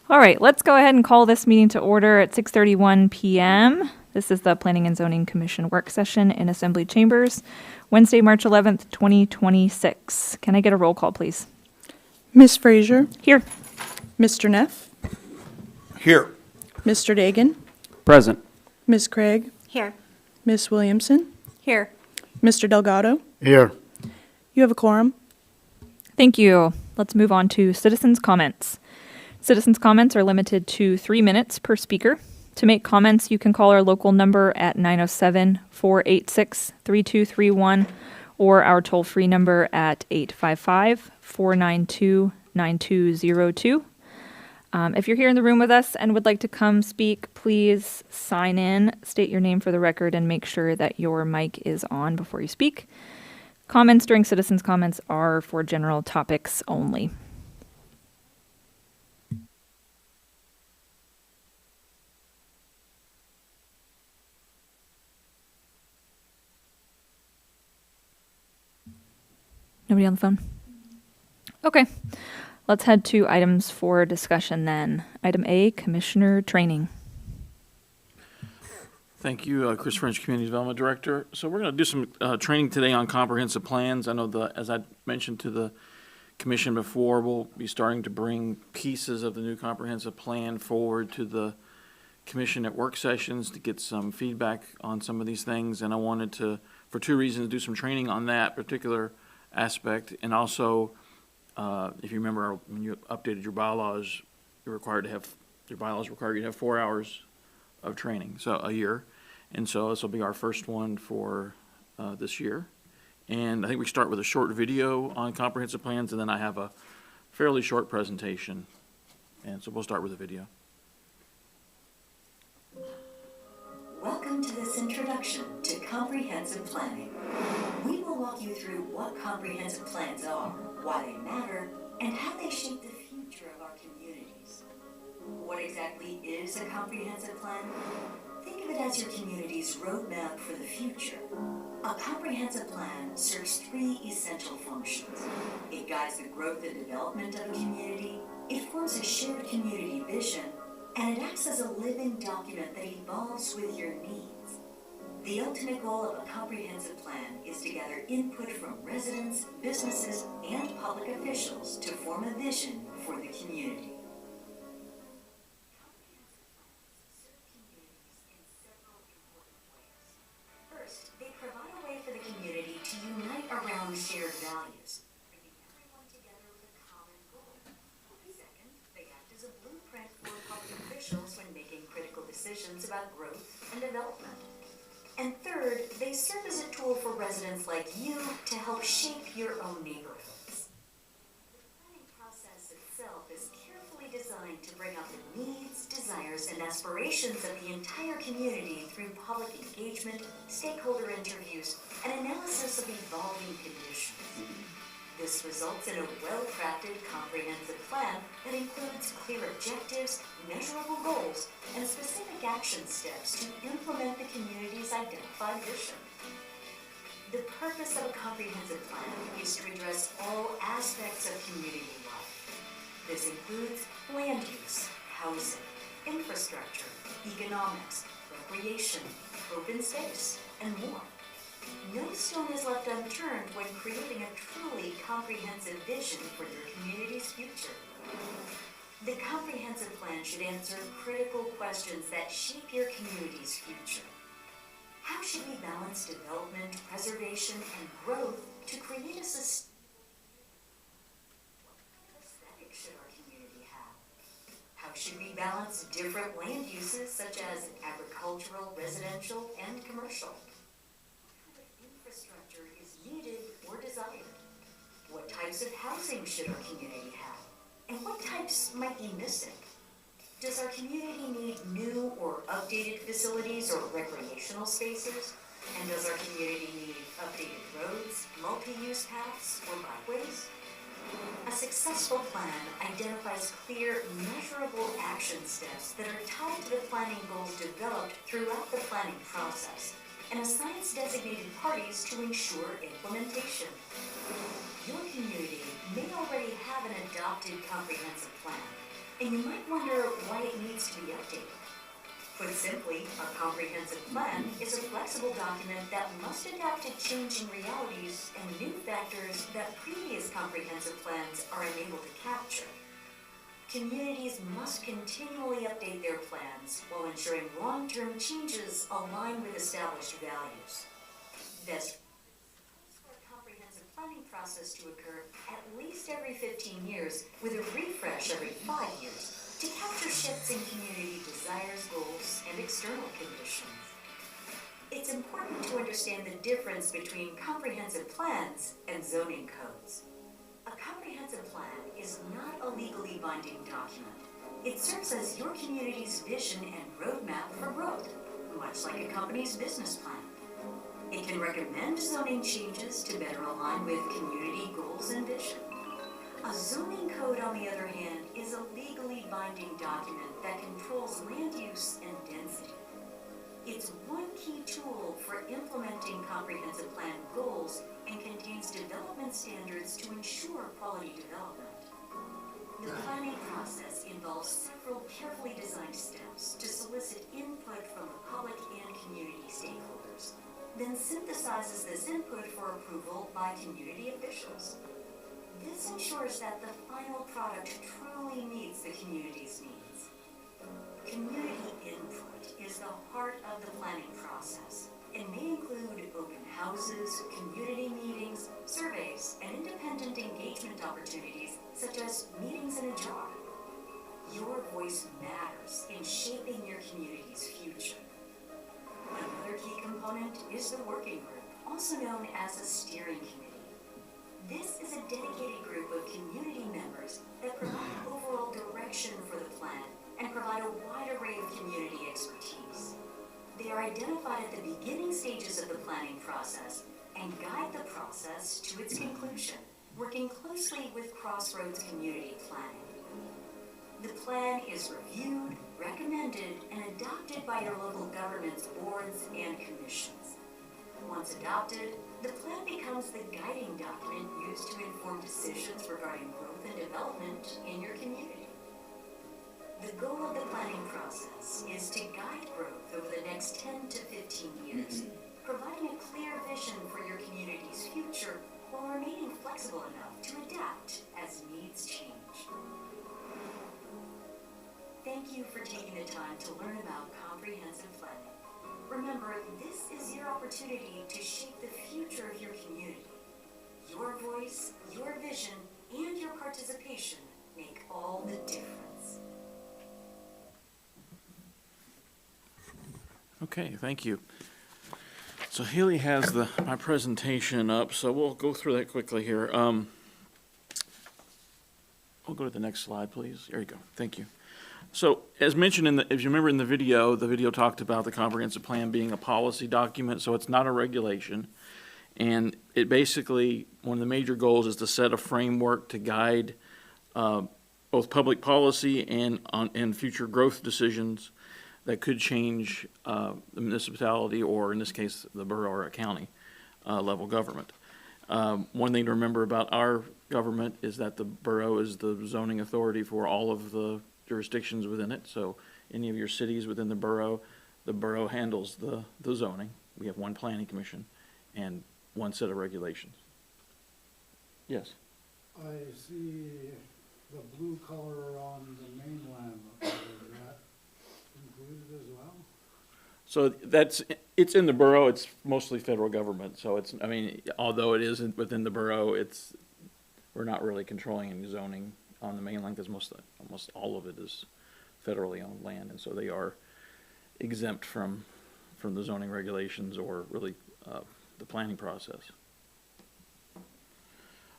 All right, let's go ahead and call this meeting to order at 6:31 p.m. This is the Planning and Zoning Commission work session in Assembly Chambers, Wednesday, March 11th, 2026. Can I get a roll call, please? Ms. Frazier, Here. Mr. Neff, Here. Mr. Dagan, Present. Ms. Craig, Here. Ms. Williamson, Here. Mr. Delgado. Here. You have a quorum. Thank you. Let's move on to citizens' comments. Citizens' comments are limited to 3 minutes per speaker. To make comments, you can call our local number at 907-486-3231 or our toll-free number at 855-492-9202. If you're here in the room with us and would like to come speak, please sign in, state your name for the record, and make sure that your mic is on before you speak. Comments during citizens' comments are for general topics only. Nobody on the phone? Okay. Let's head to items for discussion then. Item A, Commissioner Training. Thank you, Chris French, Community Development Director. So we're going to do some training today on comprehensive plans. I know as I mentioned to the commission before, we'll be starting to bring pieces of the new comprehensive plan forward to the commission at work sessions to get some feedback on some of these things. And I wanted to, for two reasons, do some training on that particular aspect, and also if you remember when you updated your bylaws, your bylaws require you to have 4 hours of training, so a year, and so this will be our first one for this year. And I think we start with a short video on comprehensive plans, and then I have a fairly short presentation, and so we'll start with a video. Welcome to this introduction to comprehensive planning. We will walk you through what comprehensive plans are, why they matter, and how they shape the future of our communities. What exactly is a comprehensive plan? Think of it as your community's roadmap for the future. A comprehensive plan serves three essential functions. It guides the growth and development of a community, it forms a shared community vision, and it acts as a living document that evolves with your needs. The ultimate goal of a comprehensive plan is to gather input from residents, businesses, and public officials to form a vision for the community. Comprehensive plans serve communities in several important ways. First, they provide a way for the community to unite around shared values, bringing everyone together with a common goal. Second, they act as a blueprint for public officials when making critical decisions about growth and development. And third, they serve as a tool for residents like you to help shape your own neighborhoods. The planning process itself is carefully designed to bring out the needs, desires, and aspirations of the entire community through public engagement, stakeholder interviews, and analysis of evolving conditions. This results in a well-crafted, comprehensive plan that includes clear objectives, measurable goals, and specific action steps to implement the community's identified vision. The purpose of a comprehensive plan is to address all aspects of community life. This includes land use, housing, infrastructure, economics, recreation, open space, and more. No stone is left unturned when creating a truly comprehensive vision for your community's future. The comprehensive plan should answer critical questions that shape your community's future. How should we balance development, preservation, and growth to create a sustainable? What kind of aesthetic should our community have? How should we balance different land uses such as agricultural, residential, and commercial? Infrastructure is needed or desired? What types of housing should our community have? And what types might be missing? Does our community need new or updated facilities or recreational spaces? And does our community need updated roads, multi-use paths, or byways? A successful plan identifies clear, measurable action steps that are tied to the planning goals developed throughout the planning process and assigns designated parties to ensure implementation. Your community may already have an adopted comprehensive plan, and you might wonder why it needs to be updated. Put simply, a comprehensive plan is a flexible document that must adapt to changing realities and new factors that previous comprehensive plans are unable to capture. Communities must continually update their plans while ensuring long-term changes align with established values. Best for a comprehensive planning process to occur at least every 15 years, with a refresh every 5 years, to capture shifts in community desires, goals, and external conditions. It's important to understand the difference between comprehensive plans and zoning codes. A comprehensive plan is not a legally binding document. It serves as your community's vision and roadmap for growth, much like a company's business plan. It can recommend zoning changes to better align with community goals and vision. A zoning code, on the other hand, is a legally binding document that controls land use and density. It's one key tool for implementing comprehensive plan goals and contains development standards to ensure quality development. The planning process involves several carefully designed steps to solicit input from the public and community stakeholders, then synthesizes this input for approval by community officials. This ensures that the final product truly meets the community's needs. Community input is the heart of the planning process and may include open houses, community meetings, surveys, and independent engagement opportunities such as meetings in a jar. Your voice matters in shaping your community's future. Another key component is the working group, also known as a steering committee. This is a dedicated group of community members that provide overall direction for the plan and provide a wide array of community expertise. They are identified at the beginning stages of the planning process and guide the process to its conclusion, working closely with Crossroads Community Planning. The plan is reviewed, recommended, and adopted by your local government's boards and commissions. Once adopted, the plan becomes the guiding document used to inform decisions regarding growth and development in your community. The goal of the planning process is to guide growth over the next 10 to 15 years, providing a clear vision for your community's future while remaining flexible enough to adapt as needs change. Thank you for taking the time to learn about comprehensive planning. Remember, this is your opportunity to shape the future of your community. Your voice, your vision, and your participation make all the difference. Okay, thank you. So Haley has my presentation up, so we'll go through that quickly here. We'll go to the next slide, please. There you go. Thank you. So, as mentioned if you remember in the video talked about the comprehensive plan being a policy document, so it's not a regulation. And it basically, one of the major goals is to set a framework to guide both public policy and future growth decisions that could change the municipality, or in this case, the borough or a county level government. One thing to remember about our government is that the borough is the zoning authority for all of the jurisdictions within it. So any of your cities within the borough handles the zoning. We have one planning commission and one set of regulations. Yes? I see the blue color on the mainland. Is that included as well? So it's in the borough. It's mostly federal government. So although it is within the borough, we're not really controlling any zoning on the mainland because almost all of it is federally owned land, and so they are exempt from the zoning regulations or really the planning process.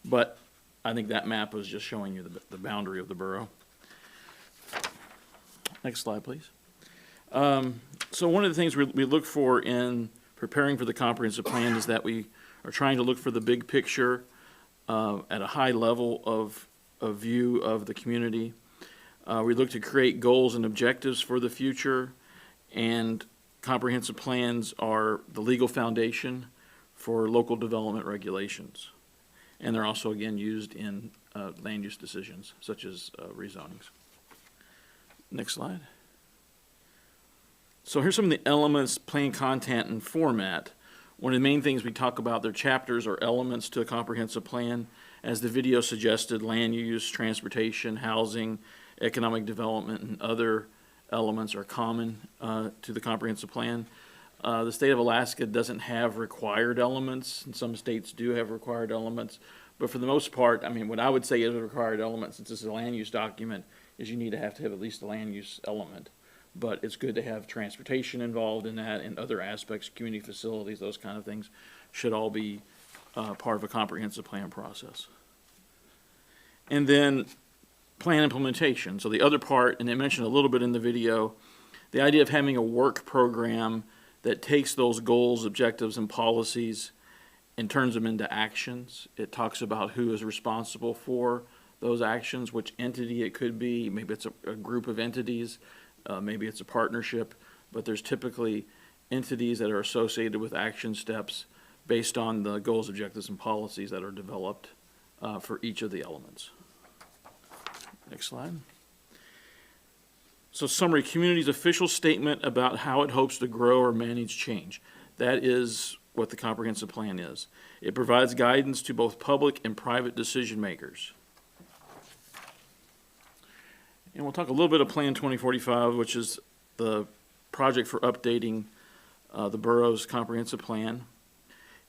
But I think that map was just showing you the boundary of the borough. Next slide, please. So one of the things we look for in preparing for the comprehensive plan is that we are trying to look for the big picture at a high level of view of the community. We look to create goals and objectives for the future, and comprehensive plans are the legal foundation for local development regulations. And they're also, again, used in land use decisions, such as rezonings. Next slide. So here's some of the elements, plan content, and format. One of the main things we talk about, their chapters or elements to a comprehensive plan. As the video suggested, land use, transportation, housing, economic development, and other elements are common to the comprehensive plan. The state of Alaska doesn't have required elements, and some states do have required elements. But for the most part, I mean, what I would say is a required element, since this is a land use document, is you need to have at least a land use element. But it's good to have transportation involved in that, and other aspects, community facilities, those kind of things should all be part of a comprehensive plan process. And then plan implementation. So the other part, and they mentioned a little bit in the video, the idea of having a work program that takes those goals, objectives, and policies and turns them into actions. It talks about who is responsible for those actions, which entity it could be. Maybe it's a group of entities, maybe it's a partnership, but there's typically entities that are associated with action steps based on the goals, objectives, and policies that are developed for each of the elements. Next slide. So summary, community's official statement about how it hopes to grow or manage change. That is what the comprehensive plan is. It provides guidance to both public and private decision makers. And we'll talk a little bit of Plan 2045, which is the project for updating the borough's comprehensive plan.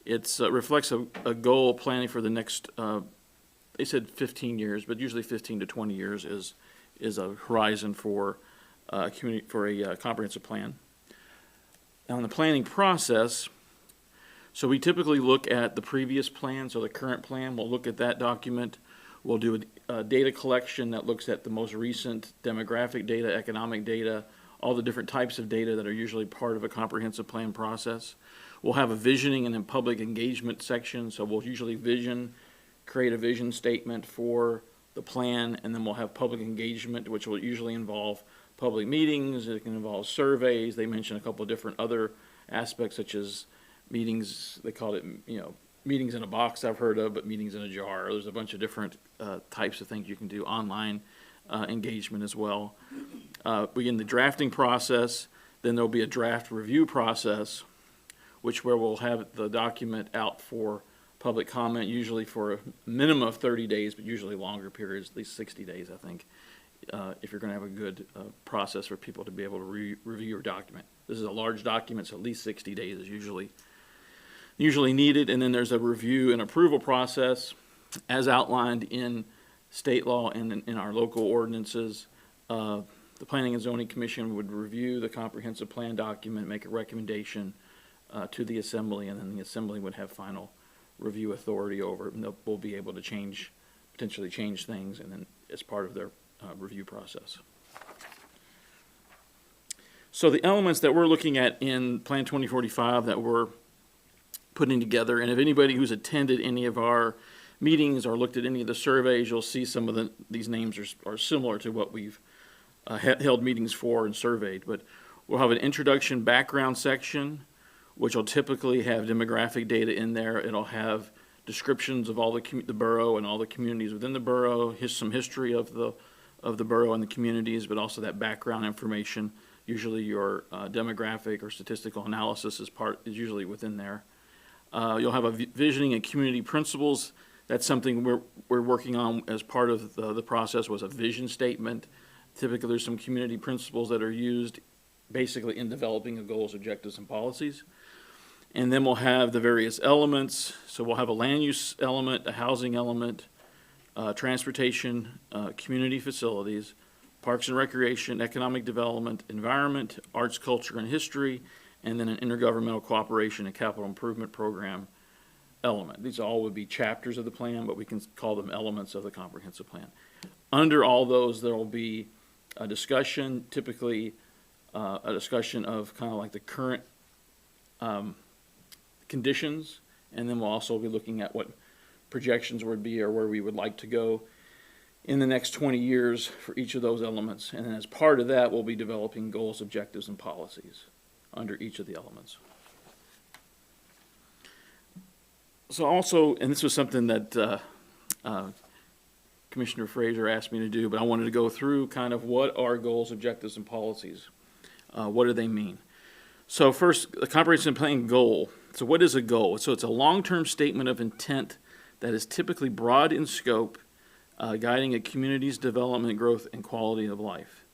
It reflects a goal planning for the next, they said 15 years, but usually 15 to 20 years is a horizon for a comprehensive plan. Now, in the planning process, so we typically look at the previous plan, so the current plan, we'll look at that document. We'll do a data collection that looks at the most recent demographic data, economic data, all the different types of data that are usually part of a comprehensive plan process. We'll have a visioning and then public engagement section, so we'll usually create a vision statement for the plan, and then we'll have public engagement, which will usually involve public meetings. It can involve surveys. They mentioned a couple of different other aspects, such as meetings. They call it, meetings in a box I've heard of, but meetings in a jar. There's a bunch of different types of things you can do, online engagement as well. Begin the drafting process. Then there'll be a draft review process, where we'll have the document out for public comment, usually for a minimum of 30 days, but usually longer periods, at least 60 days, I think, if you're going to have a good process for people to be able to review your document. This is a large document, so at least 60 days is usually needed. And then there's a review and approval process as outlined in state law and in our local ordinances. The Planning and Zoning Commission would review the comprehensive plan document, make a recommendation to the Assembly, and then the Assembly would have final review authority over it, and they'll be able to potentially change things, and then as part of their review process. So the elements that we're looking at in Plan 2045 that we're putting together, and if anybody who's attended any of our meetings or looked at any of the surveys, you'll see some of these names are similar to what we've held meetings for and surveyed. But we'll have an introduction background section, which will typically have demographic data in there. It'll have descriptions of all the borough and all the communities within the borough, some history of the borough and the communities, but also that background information. Usually your demographic or statistical analysis is usually within there. You'll have a visioning and community principles. That's something we're working on as part of the process, was a vision statement. Typically there's some community principles that are used basically in developing the goals, objectives, and policies. And then we'll have the various elements. So we'll have a land use element, a housing element, transportation, community facilities, parks and recreation, economic development, environment, arts, culture, and history, and then an intergovernmental cooperation and capital improvement program element. These all would be chapters of the plan, but we can call them elements of the comprehensive plan. Under all those, there will be a discussion, typically a discussion of kind of like the current conditions, and then we'll also be looking at what projections would be or where we would like to go in the next 20 years for each of those elements. And then as part of that, we'll be developing goals, objectives, and policies under each of the elements. So also, and this was something that Commissioner Fraser asked me to do, but I wanted to go through kind of what are goals, objectives, and policies. What do they mean? So first, a comprehensive plan goal. So what is a goal? So it's a long-term statement of intent that is typically broad in scope, guiding a community's development, growth, and quality of life.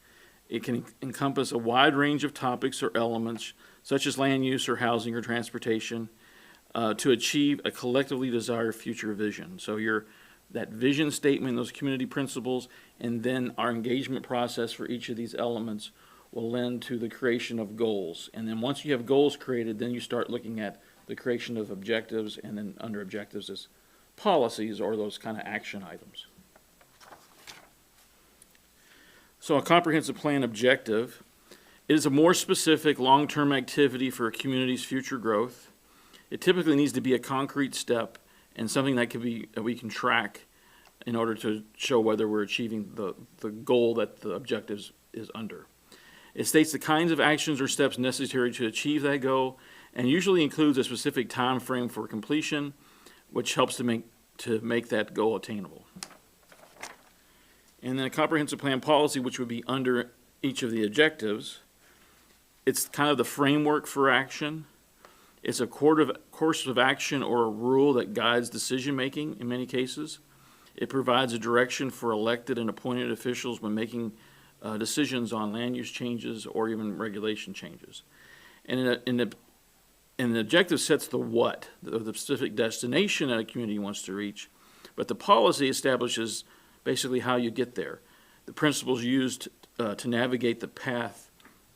It can encompass a wide range of topics or elements, such as land use or housing or transportation, to achieve a collectively desired future vision. So that vision statement, those community principles, and then our engagement process for each of these elements will lend to the creation of goals. And then once you have goals created, then you start looking at the creation of objectives, and then under objectives is policies or those kind of action items. So a comprehensive plan objective is a more specific long-term activity for a community's future growth. It typically needs to be a concrete step and something that we can track in order to show whether we're achieving the goal that the objectives is under. It states the kinds of actions or steps necessary to achieve that goal, and usually includes a specific time frame for completion, which helps to make that goal attainable. And then a comprehensive plan policy, which would be under each of the objectives. It's kind of the framework for action. It's a course of action or a rule that guides decision-making in many cases. It provides a direction for elected and appointed officials when making decisions on land use changes or even regulation changes. And the objective sets the what, the specific destination that a community wants to reach, but the policy establishes basically how you get there, the principles used to navigate the path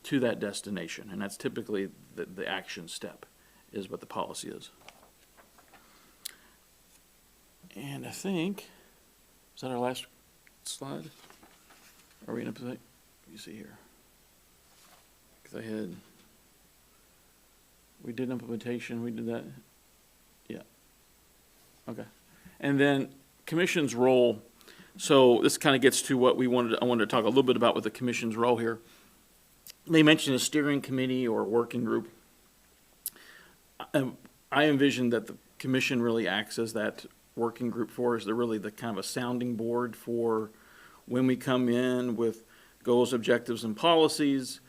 to that destination, and that's typically the action step is what the policy is. And I think, is that our last slide? Are we in a position? Let me see here. Because we did implementation, we did that. Yeah. Okay. And then commission's role. So this kind of gets to what I wanted to talk a little bit about with the commission's role here. They mentioned a steering committee or working group. I envision that the commission really acts as that working group for us. They're really the kind of a sounding board for when we come in with goals, objectives, and policies,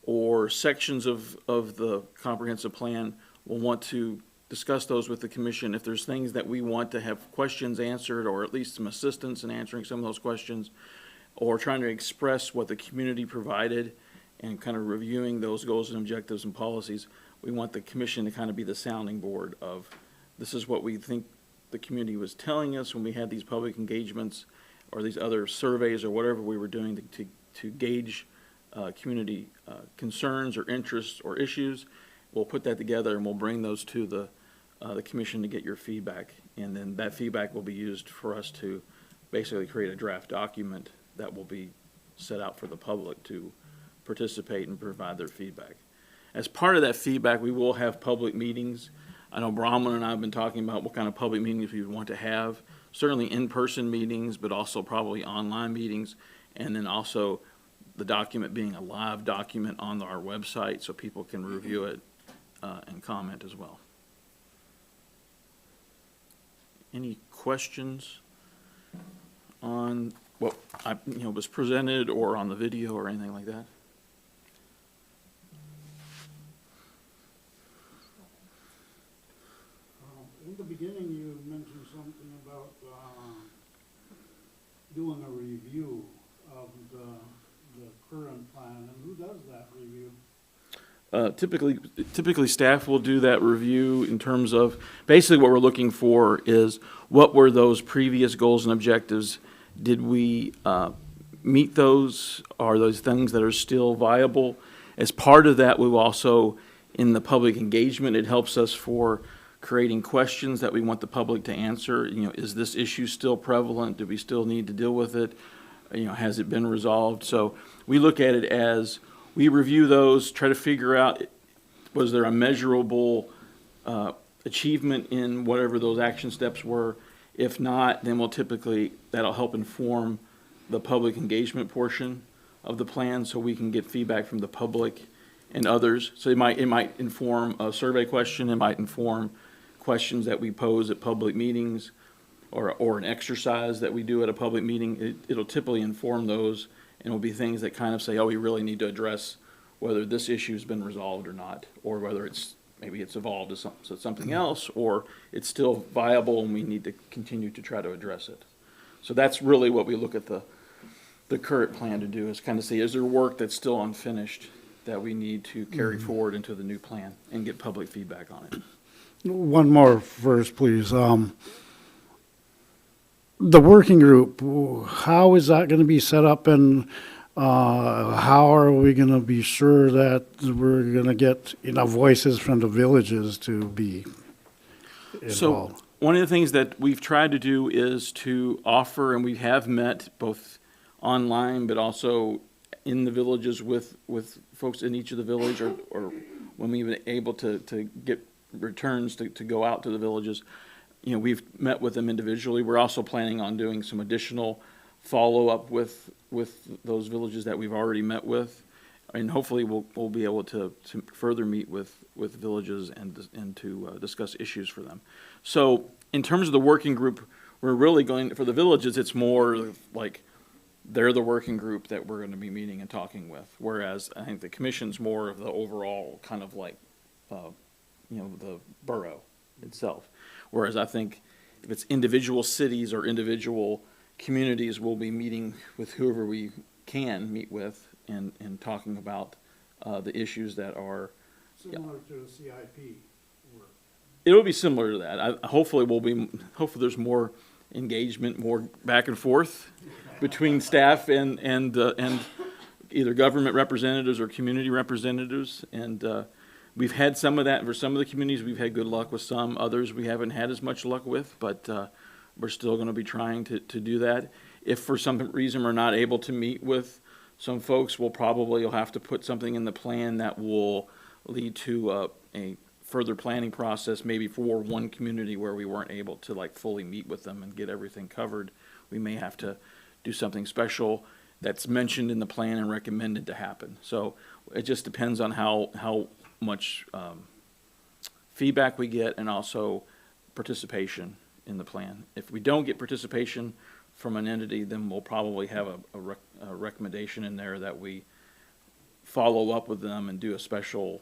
or sections of the comprehensive plan. We'll want to discuss those with the commission. If there's things that we want to have questions answered, or at least some assistance in answering some of those questions, or trying to express what the community provided and kind of reviewing those goals and objectives and policies, we want the commission to kind of be the sounding board of this is what we think the community was telling us when we had these public engagements or these other surveys or whatever we were doing to gauge community concerns or interests or issues. We'll put that together and we'll bring those to the commission to get your feedback. And then that feedback will be used for us to basically create a draft document that will be set out for the public to participate and provide their feedback. As part of that feedback, we will have public meetings. I know Brahman and I have been talking about what kind of public meetings we would want to have. Certainly in-person meetings, but also probably online meetings. And then also the document being a live document on our website so people can review it and comment as well. Any questions on what was presented or on the video or anything like that? In the beginning, you mentioned something about doing a review of the current plan, and who does that review? Typically staff will do that review in terms of basically what we're looking for is what were those previous goals and objectives? Did we meet those? Are those things that are still viable? As part of that, we will also, in the public engagement, it helps us for creating questions that we want the public to answer. Is this issue still prevalent? Do we still need to deal with it? Has it been resolved? So we look at it as we review those, try to figure out, was there a measurable achievement in whatever those action steps were? If not, then that'll help inform the public engagement portion of the plan, so we can get feedback from the public and others. So it might inform a survey question, it might inform questions that we pose at public meetings, or an exercise that we do at a public meeting. It'll typically inform those, and it'll be things that kind of say, oh, we really need to address whether this issue's been resolved or not, or whether maybe it's evolved to something else, or it's still viable and we need to continue to try to address it. So that's really what we look at the current plan to do, is kind of see, is there work that's still unfinished that we need to carry forward into the new plan and get public feedback on it. One more first, please. The working group, how is that going to be set up, and how are we going to be sure that we're going to get enough voices from the villages to be involved? So one of the things that we've tried to do is to offer, and we have met both online but also in the villages with folks in each of the village, or when we've been able to get returns to go out to the villages. We've met with them individually. We're also planning on doing some additional follow-up with those villages that we've already met with. And hopefully we'll be able to further meet with villages and to discuss issues for them. So in terms of the working group, we're really going, for the villages, it's more like they're the working group that we're going to be meeting and talking with. Whereas I think the commission's more of the overall kind of like, the borough itself. Whereas I think if it's individual cities or individual communities, we'll be meeting with whoever we can meet with and talking about the issues that are Similar to the CIP work. It'll be similar to that. Hopefully there's more engagement, more back and forth between staff and either government representatives or community representatives. And we've had some of that for some of the communities. We've had good luck with some. Others we haven't had as much luck with, but we're still going to be trying to do that. If for some reason we're not able to meet with some folks, you'll have to put something in the plan that will lead to a further planning process, maybe for one community where we weren't able to fully meet with them and get everything covered. We may have to do something special that's mentioned in the plan and recommended to happen. So it just depends on how much feedback we get and also participation in the plan. If we don't get participation from an entity, then we'll probably have a recommendation in there that we follow up with them and do a special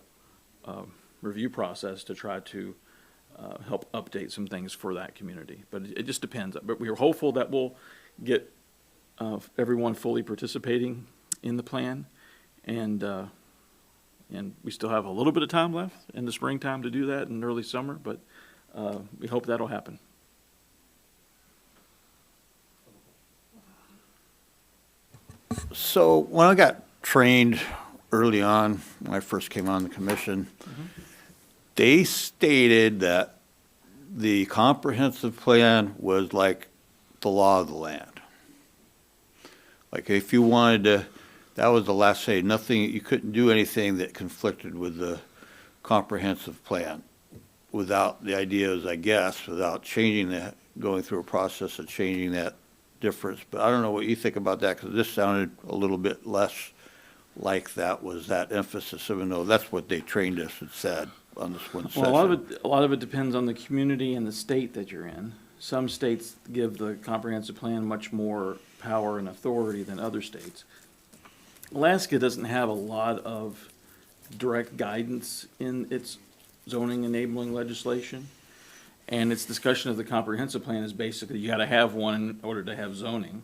review process to try to help update some things for that community. But it just depends. But we're hopeful that we'll get everyone fully participating in the plan, and we still have a little bit of time left in the springtime to do that in early summer, but we hope that'll happen. So when I got trained early on, when I first came on the commission, they stated that the comprehensive plan was like the law of the land. Like if you wanted to, that was the last say, nothing, you couldn't do anything that conflicted with the comprehensive plan without the ideas, I guess, without changing that, going through a process of changing that difference. But I don't know what you think about that, because this sounded a little bit less like that was that emphasis, even though that's what they trained us and said on this one session. Well, a lot of it depends on the community and the state that you're in. Some states give the comprehensive plan much more power and authority than other states. Alaska doesn't have a lot of direct guidance in its zoning enabling legislation. And its discussion of the comprehensive plan is basically you got to have one in order to have zoning.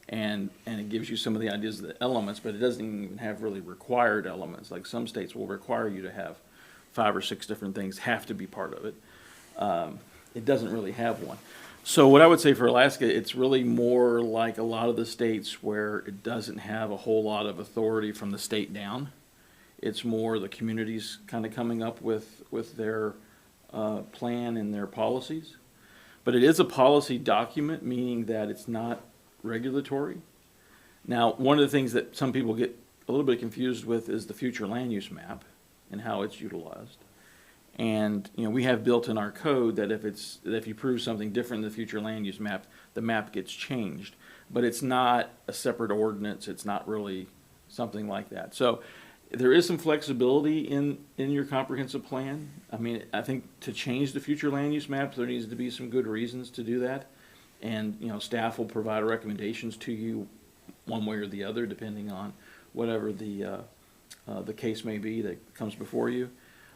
And it gives you some of the ideas of the elements, but it doesn't even have really required elements. Like some states will require you to have 5 or 6 different things have to be part of it. It doesn't really have one. So what I would say for Alaska, it's really more like a lot of the states where it doesn't have a whole lot of authority from the state down. It's more the communities kind of coming up with their plan and their policies. But it is a policy document, meaning that it's not regulatory. Now, one of the things that some people get a little bit confused with is the future land use map and how it's utilized. And, we have built in our code that if you prove something different in the future land use map, the map gets changed. But it's not a separate ordinance, it's not really something like that. So there is some flexibility in your comprehensive plan. I mean, I think to change the future land use maps, there needs to be some good reasons to do that. And, staff will provide recommendations to you one way or the other, depending on whatever the case may be that comes before you.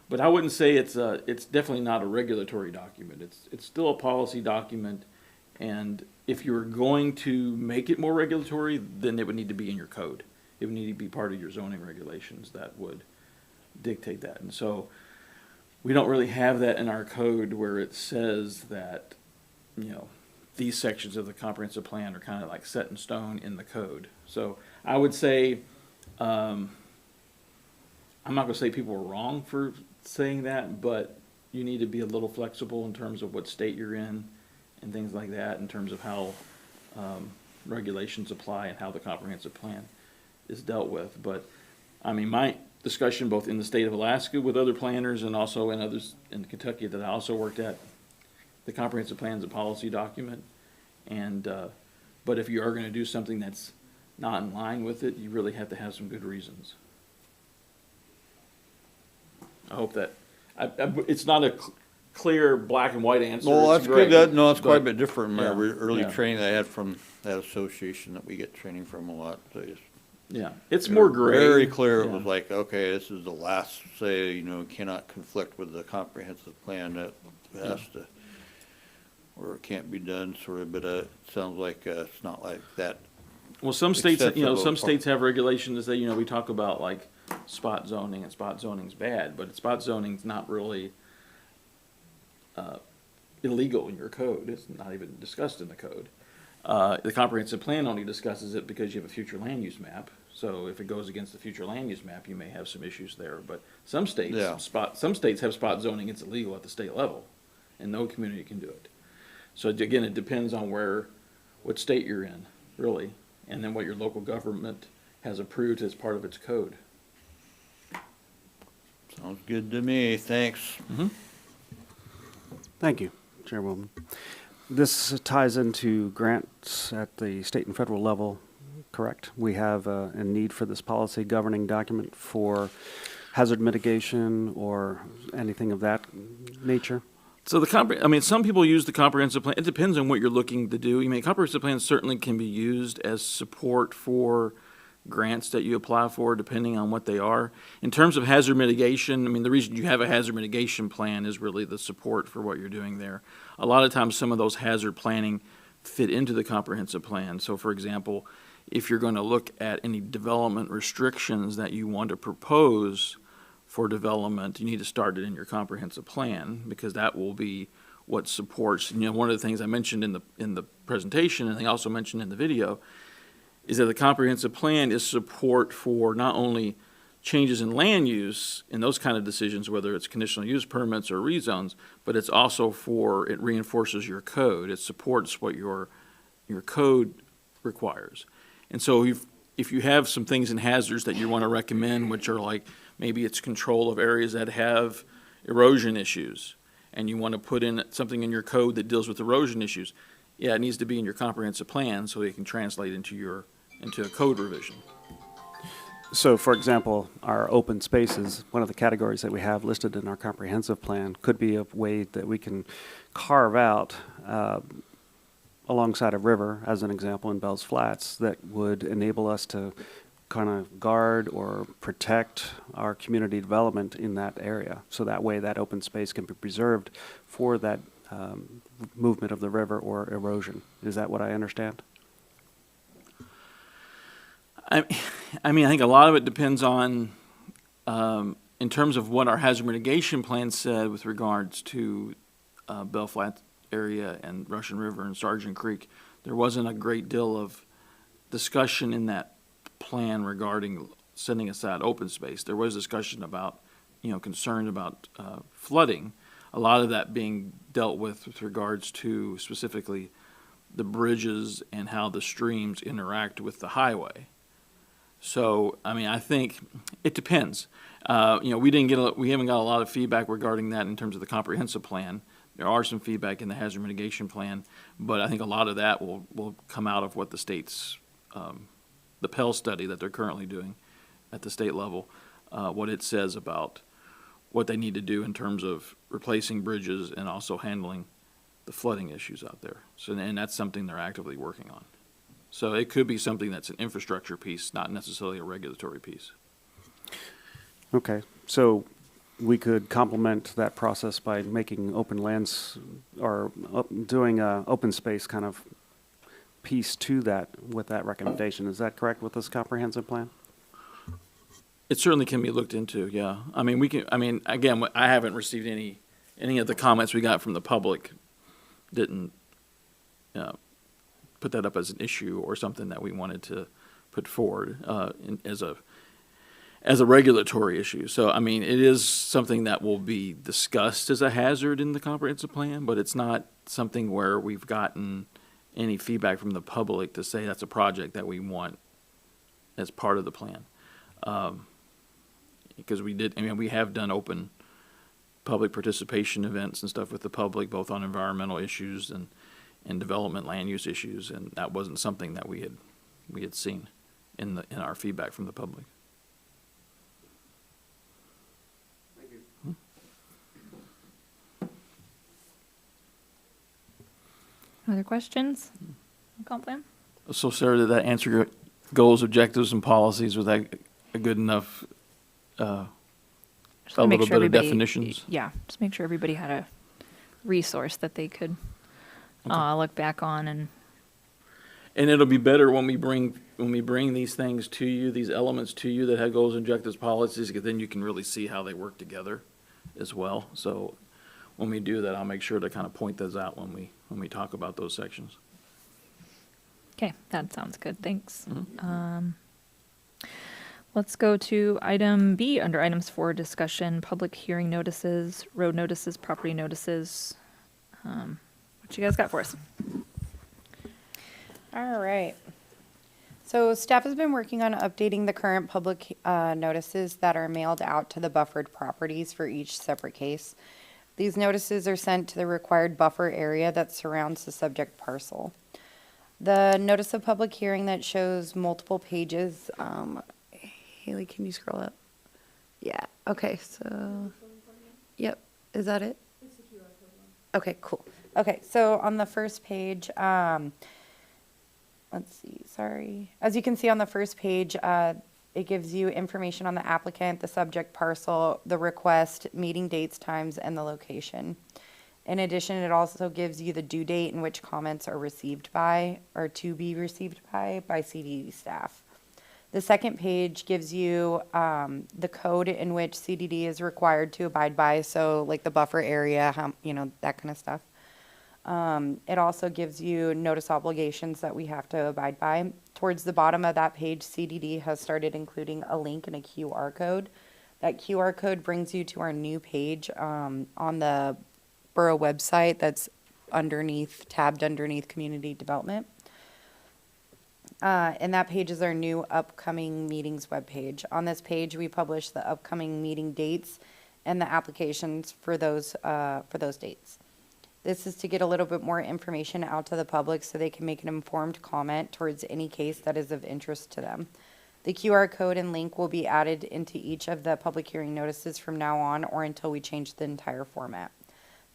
But I wouldn't say it's definitely not a regulatory document. It's still a policy document, and if you're going to make it more regulatory, then it would need to be in your code. It would need to be part of your zoning regulations that would dictate that. And so we don't really have that in our code where it says that, these sections of the comprehensive plan are kind of like set in stone in the code. So I would say, I'm not going to say people are wrong for saying that, but you need to be a little flexible in terms of what state you're in and things like that, in terms of how regulations apply and how the comprehensive plan is dealt with. But I mean, my discussion both in the state of Alaska with other planners and also in others in Kentucky that I also worked at, the comprehensive plan is a policy document, and but if you are going to do something that's not in line with it, you really have to have some good reasons. I hope that it's not a clear black and white answer. Well, It's that's gray, good. No, it's quite a but- bit different from my yeah, early yeah. training I had from that association that we get training from a lot. Yeah, it's more gray. Very clear. It Yeah. was like, okay, this is the last say, cannot conflict with the comprehensive plan. That has to, or it can't be done, sort of. But it sounds like it's not like that. Well, some states, Acceptable some part. states have regulations that say, we talk about like spot zoning, and spot zoning's bad, but spot zoning's not really illegal in your code. It's not even discussed in the code. The comprehensive plan only discusses it because you have a future land use map. So if it goes against the future land use map, you may have some issues there. But some states, Yeah. some states have spot zoning. It's illegal at the state level, and no community can do it. So again, it depends on what state you're in, really, and then what your local government has approved as part of its code. Sounds good to me. Thanks. Thank you, Chairwoman. This ties into grants at the state and federal level, correct? We have a need for this policy governing document for hazard mitigation or anything of that nature? So some people use the comprehensive plan. It depends on what you're looking to do. Comprehensive plans certainly can be used as support for grants that you apply for, depending on what they are. In terms of hazard mitigation, the reason you have a hazard mitigation plan is really the support for what you're doing there. A lot of times, some of those hazard planning fit into the comprehensive plan. So, for example, if you're going to look at any development restrictions that you want to propose for development, you need to start it in your comprehensive plan, because that will be what supports. One of the things I mentioned in the presentation, and I also mentioned in the video, is that the comprehensive plan is support for not only changes in land use and those kind of decisions, whether it's conditional use permits or rezones, but it's also it reinforces your code. It supports what your code requires. And so if you have some things in hazards that you want to recommend, which are like, maybe it's control of areas that have erosion issues, and you want to put in something in your code that deals with erosion issues, yeah, it needs to be in your comprehensive plan so it can translate into a code revision. So, for example, our open spaces, one of the categories that we have listed in our comprehensive plan, could be a way that we can carve out alongside a river, as an example, in Bell's Flats, that would enable us to kind of guard or protect our community development in that area. So that way that open space can be preserved for that movement of the river or erosion. Is that what I understand? I think a lot of it depends on, in terms of what our hazard mitigation plan said with regards to Bell Flat area and Russian River and Sargent Creek. There wasn't a great deal of discussion in that plan regarding setting aside open space. There was discussion about, concern about flooding. A lot of that being dealt with regards to specifically the bridges and how the streams interact with the highway. So, I mean, I think it depends. We haven't got a lot of feedback regarding that in terms of the comprehensive plan. There are some feedback in the hazard mitigation plan, but I think a lot of that will come out of what the state's, the Pell study that they're currently doing at the state level, what it says about what they need to do in terms of replacing bridges and also handling the flooding issues out there. So, and that's something they're actively working on. So it could be something that's an infrastructure piece, not necessarily a regulatory piece. Okay, so we could complement that process by making open lands or doing a open space kind of piece to that with that recommendation. Is that correct with this comprehensive plan? It certainly can be looked into, yeah. I mean, again, I haven't received any of the comments we got from the public didn't put that up as an issue or something that we wanted to put forward as a regulatory issue. So, I mean, it is something that will be discussed as a hazard in the comprehensive plan, but it's not something where we've gotten any feedback from the public to say that's a project that we want as part of the plan. Because we have done open public participation events and stuff with the public, both on environmental issues and development land use issues, and that wasn't something that we had seen in our feedback from the public. Other questions? Comp plan? So Sarah, did that answer your goals, objectives, and policies? Was that a good enough, Just a wanna make little sure bit of everybody- definitions? Yeah, just make sure everybody had a resource that they could look back on and And it'll be better when we bring these things to you, these elements to you that have goals, objectives, policies, because then you can really see how they work together as well. So when we do that, I'll make sure to kind of point those out when we talk about those sections. okay, that sounds good. Thanks. Let's go to item B under items for discussion: public hearing notices, road notices, property notices. What you guys got for us? All right. So staff has been working on updating the current public notices that are mailed out to the buffered properties for each separate case. These notices are sent to the required buffer area that surrounds the subject parcel. The notice of public hearing that shows multiple pages, Haley, can you scroll up? Yeah, okay, so, yep, is that it? Okay, cool. Okay, so on the first page, let's see, sorry. As you can see on the first page, it gives you information on the applicant, the subject parcel, the request, meeting dates, times, and the location. In addition, it also gives you the due date in which comments are received by, or to be received by CDD staff. The second page gives you the code in which CDD is required to abide by, so like the buffer area, that kind of stuff. It also gives you notice obligations that we have to abide by. Towards the bottom of that page, CDD has started including a link and a QR code. That QR code brings you to our new page on the Borough website that's tabbed underneath Community Development. And that page is our new upcoming meetings webpage. On this page, we publish the upcoming meeting dates and the applications for those dates. This is to get a little bit more information out to the public so they can make an informed comment towards any case that is of interest to them. The QR code and link will be added into each of the public hearing notices from now on or until we change the entire format.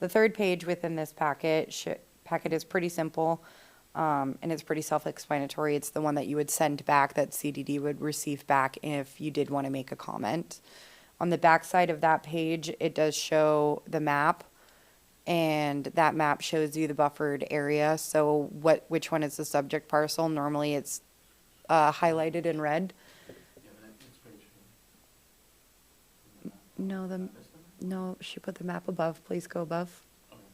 The third page within this packet is pretty simple, and it's pretty self-explanatory. It's the one that you would send back that CDD would receive back if you did want to make a comment. On the back side of that page, it does show the map, and that map shows you the buffered area. So which one is the subject parcel? Normally it's highlighted in red. No, she put the map above. Please go above.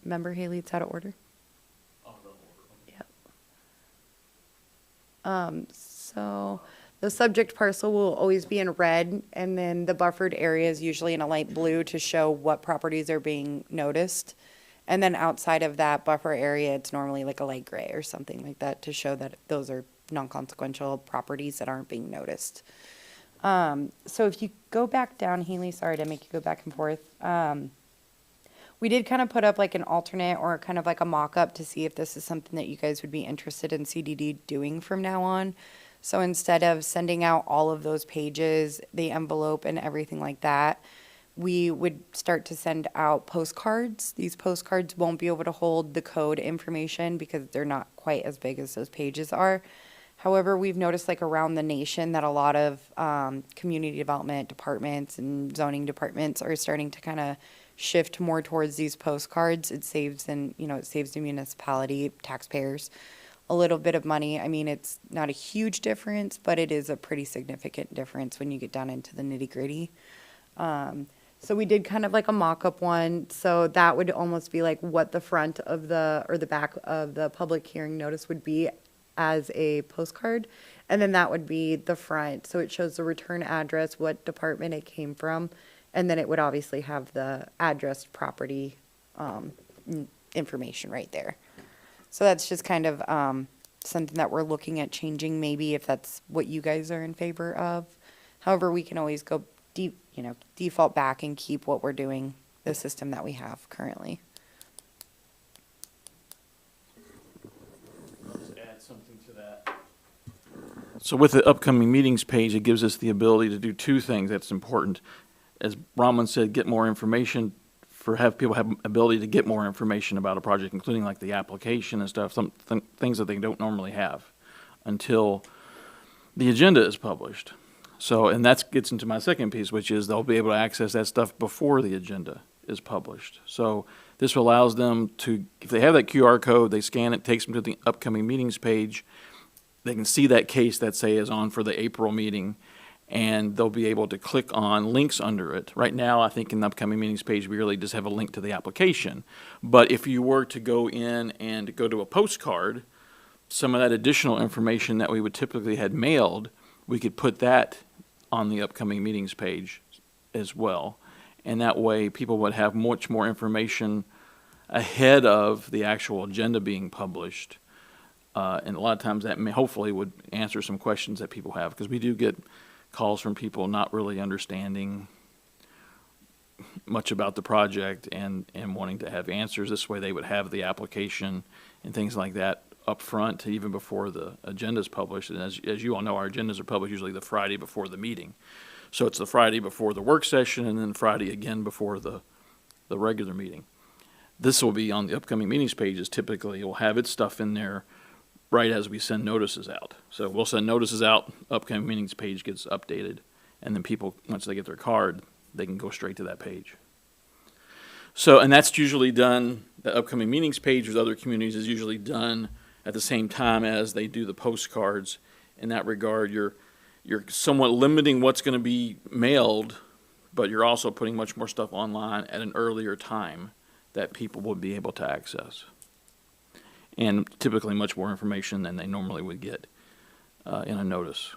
Remember, Haley, it's out of order. Yep. So the subject parcel will always be in red, and then the buffered area is usually in a light blue to show what properties are being noticed. And then outside of that buffer area, it's normally like a light gray or something like that to show that those are non-consequential properties that aren't being noticed. So if you go back down, Haley, sorry to make you go back and forth. We did kind of put up like an alternate or kind of like a mock-up to see if this is something that you guys would be interested in CDD doing from now on. So instead of sending out all of those pages, the envelope and everything like that, we would start to send out postcards. These postcards won't be able to hold the code information because they're not quite as big as those pages are. However, we've noticed like around the nation that a lot of community development departments and zoning departments are starting to kind of shift more towards these postcards. It saves it saves the municipality, taxpayers, a little bit of money. I mean, it's not a huge difference, but it is a pretty significant difference when you get down into the nitty gritty. So we did kind of like a mock-up one. So that would almost be like what the front of the back of the public hearing notice would be as a postcard. And then that would be the front. So it shows the return address, what department it came from. And then it would obviously have the address property information right there. So that's just kind of something that we're looking at changing, maybe if that's what you guys are in favor of. However, we can always go default back and keep what we're doing, the system that we have currently. Let's add something to that. So with the upcoming meetings page, it gives us the ability to do two things that's important. As Bronwyn said, get more information, have people have ability to get more information about a project, including like the application and stuff, things that they don't normally have until the agenda is published. So, and that gets into my second piece, which is they'll be able to access that stuff before the agenda is published. So this allows them to, if they have that QR code, they scan it, takes them to the upcoming meetings page. They can see that case that, say, is on for the April meeting, and they'll be able to click on links under it. Right now, I think in the upcoming meetings page, we really just have a link to the application. But if you were to go in and go to a postcard, some of that additional information that we would typically had mailed, we could put that on the upcoming meetings page as well. And that way, people would have much more information ahead of the actual agenda being published. And a lot of times that hopefully would answer some questions that people have, because we do get calls from people not really understanding much about the project and wanting to have answers. This way they would have the application and things like that up front, even before the agenda is published. And as you all know, our agendas are published usually the Friday before the meeting. So it's the Friday before the work session and then Friday again before the regular meeting. This will be on the upcoming meetings pages. Typically, it will have its stuff in there right as we send notices out. So we'll send notices out, upcoming meetings page gets updated, and then people, once they get their card, they can go straight to that page. So, and that's usually done, the upcoming meetings page with other communities is usually done at the same time as they do the postcards. In that regard, you're somewhat limiting what's going to be mailed, but you're also putting much more stuff online at an earlier time that people will be able to access. And typically much more information than they normally would get in a notice.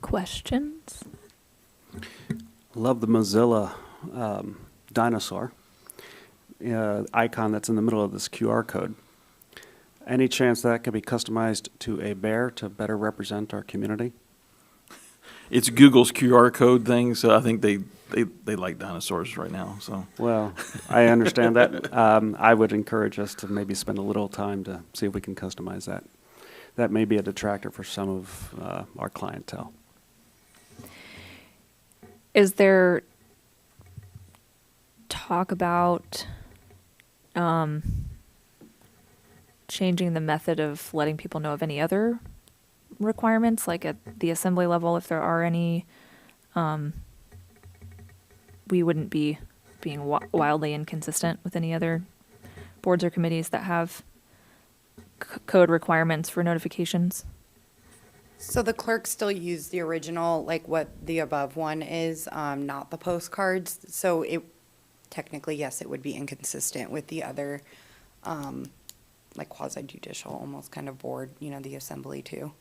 Questions? Love the Mozilla dinosaur icon that's in the middle of this QR code. Any chance that could be customized to a bear to better represent our community? It's Google's QR code thing, so I think they like dinosaurs right now. So Well, I understand that. I would encourage us to maybe spend a little time to see if we can customize that. That may be a detractor for some of our clientele. Is there talk about changing the method of letting people know of any other requirements, like at the assembly level, if there are any? We wouldn't be being wildly inconsistent with any other boards or committees that have code requirements for notifications. So the clerks still use the original, like what the above one is, not the postcards. So it technically, yes, it would be inconsistent with the other, like quasi-judicial, almost kind of board, the assembly too.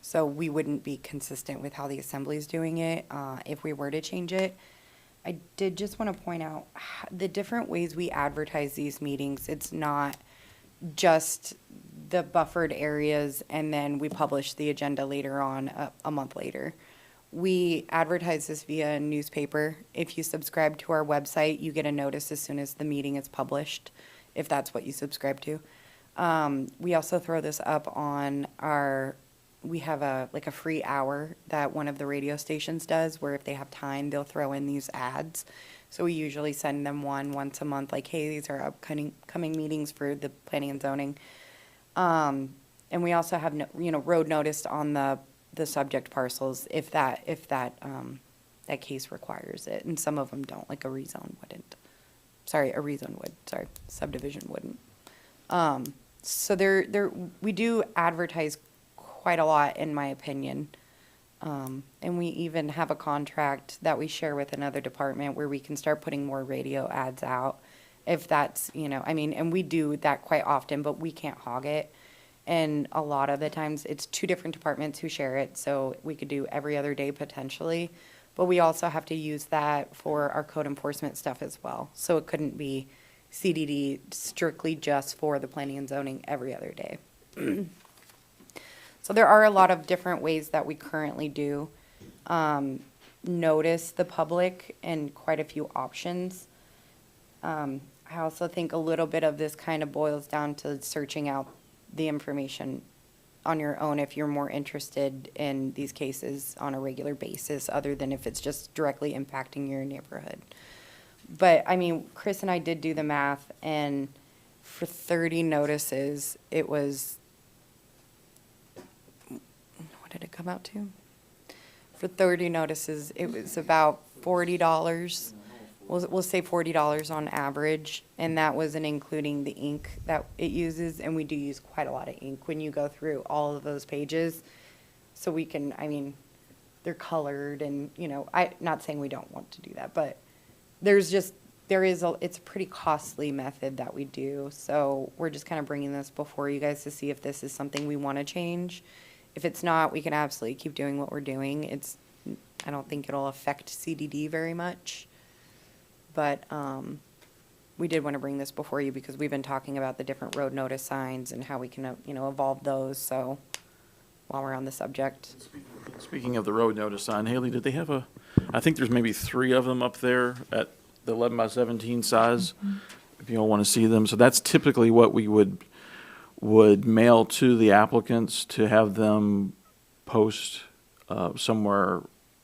So we wouldn't be consistent with how the assembly is doing it if we were to change it. I did just want to point out the different ways we advertise these meetings. It's not just the buffered areas, and then we publish the agenda later on, a month later. We advertise this via a newspaper. If you subscribe to our website, you get a notice as soon as the meeting is published, if that's what you subscribe to. We also throw this up on we have a free hour that one of the radio stations does, where if they have time, they'll throw in these ads. So we usually send them once a month, like, hey, these are coming meetings for the planning and zoning. And we also have, road notice on the subject parcels if that case requires it. And some of them don't, like a rezone wouldn't. Sorry, a rezone would, subdivision wouldn't. So we do advertise quite a lot, in my opinion. And we even have a contract that we share with another department where we can start putting more radio ads out. If that's, and we do that quite often, but we can't hog it. And a lot of the times it's two different departments who share it, so we could do every other day potentially. But we also have to use that for our code enforcement stuff as well. So it couldn't be CDD strictly just for the planning and zoning every other day. So there are a lot of different ways that we currently do notice the public, and quite a few options. I also think a little bit of this kind of boils down to searching out the information on your own if you're more interested in these cases on a regular basis, other than if it's just directly impacting your neighborhood. But, Chris and I did do the math, and for 30 notices, it was, what did it come out to? For 30 notices, it was about $40. We'll say $40 on average, and that wasn't including the ink that it uses, and we do use quite a lot of ink when you go through all of those pages. So we can, they're colored, and, not saying we don't want to do that, but it's a pretty costly method that we do. So we're just kind of bringing this before you guys to see if this is something we want to change. If it's not, we can absolutely keep doing what we're doing. I don't think it'll affect CDD very much. But we did want to bring this before you because we've been talking about the different road notice signs and how we can, evolve those. So while we're on the subject. Speaking of the road notice sign, Haley, did they have I think there's maybe 3 of them up there at the 11 by 17 size, if you all want to see them. So that's typically what we would mail to the applicants, to have them post somewhere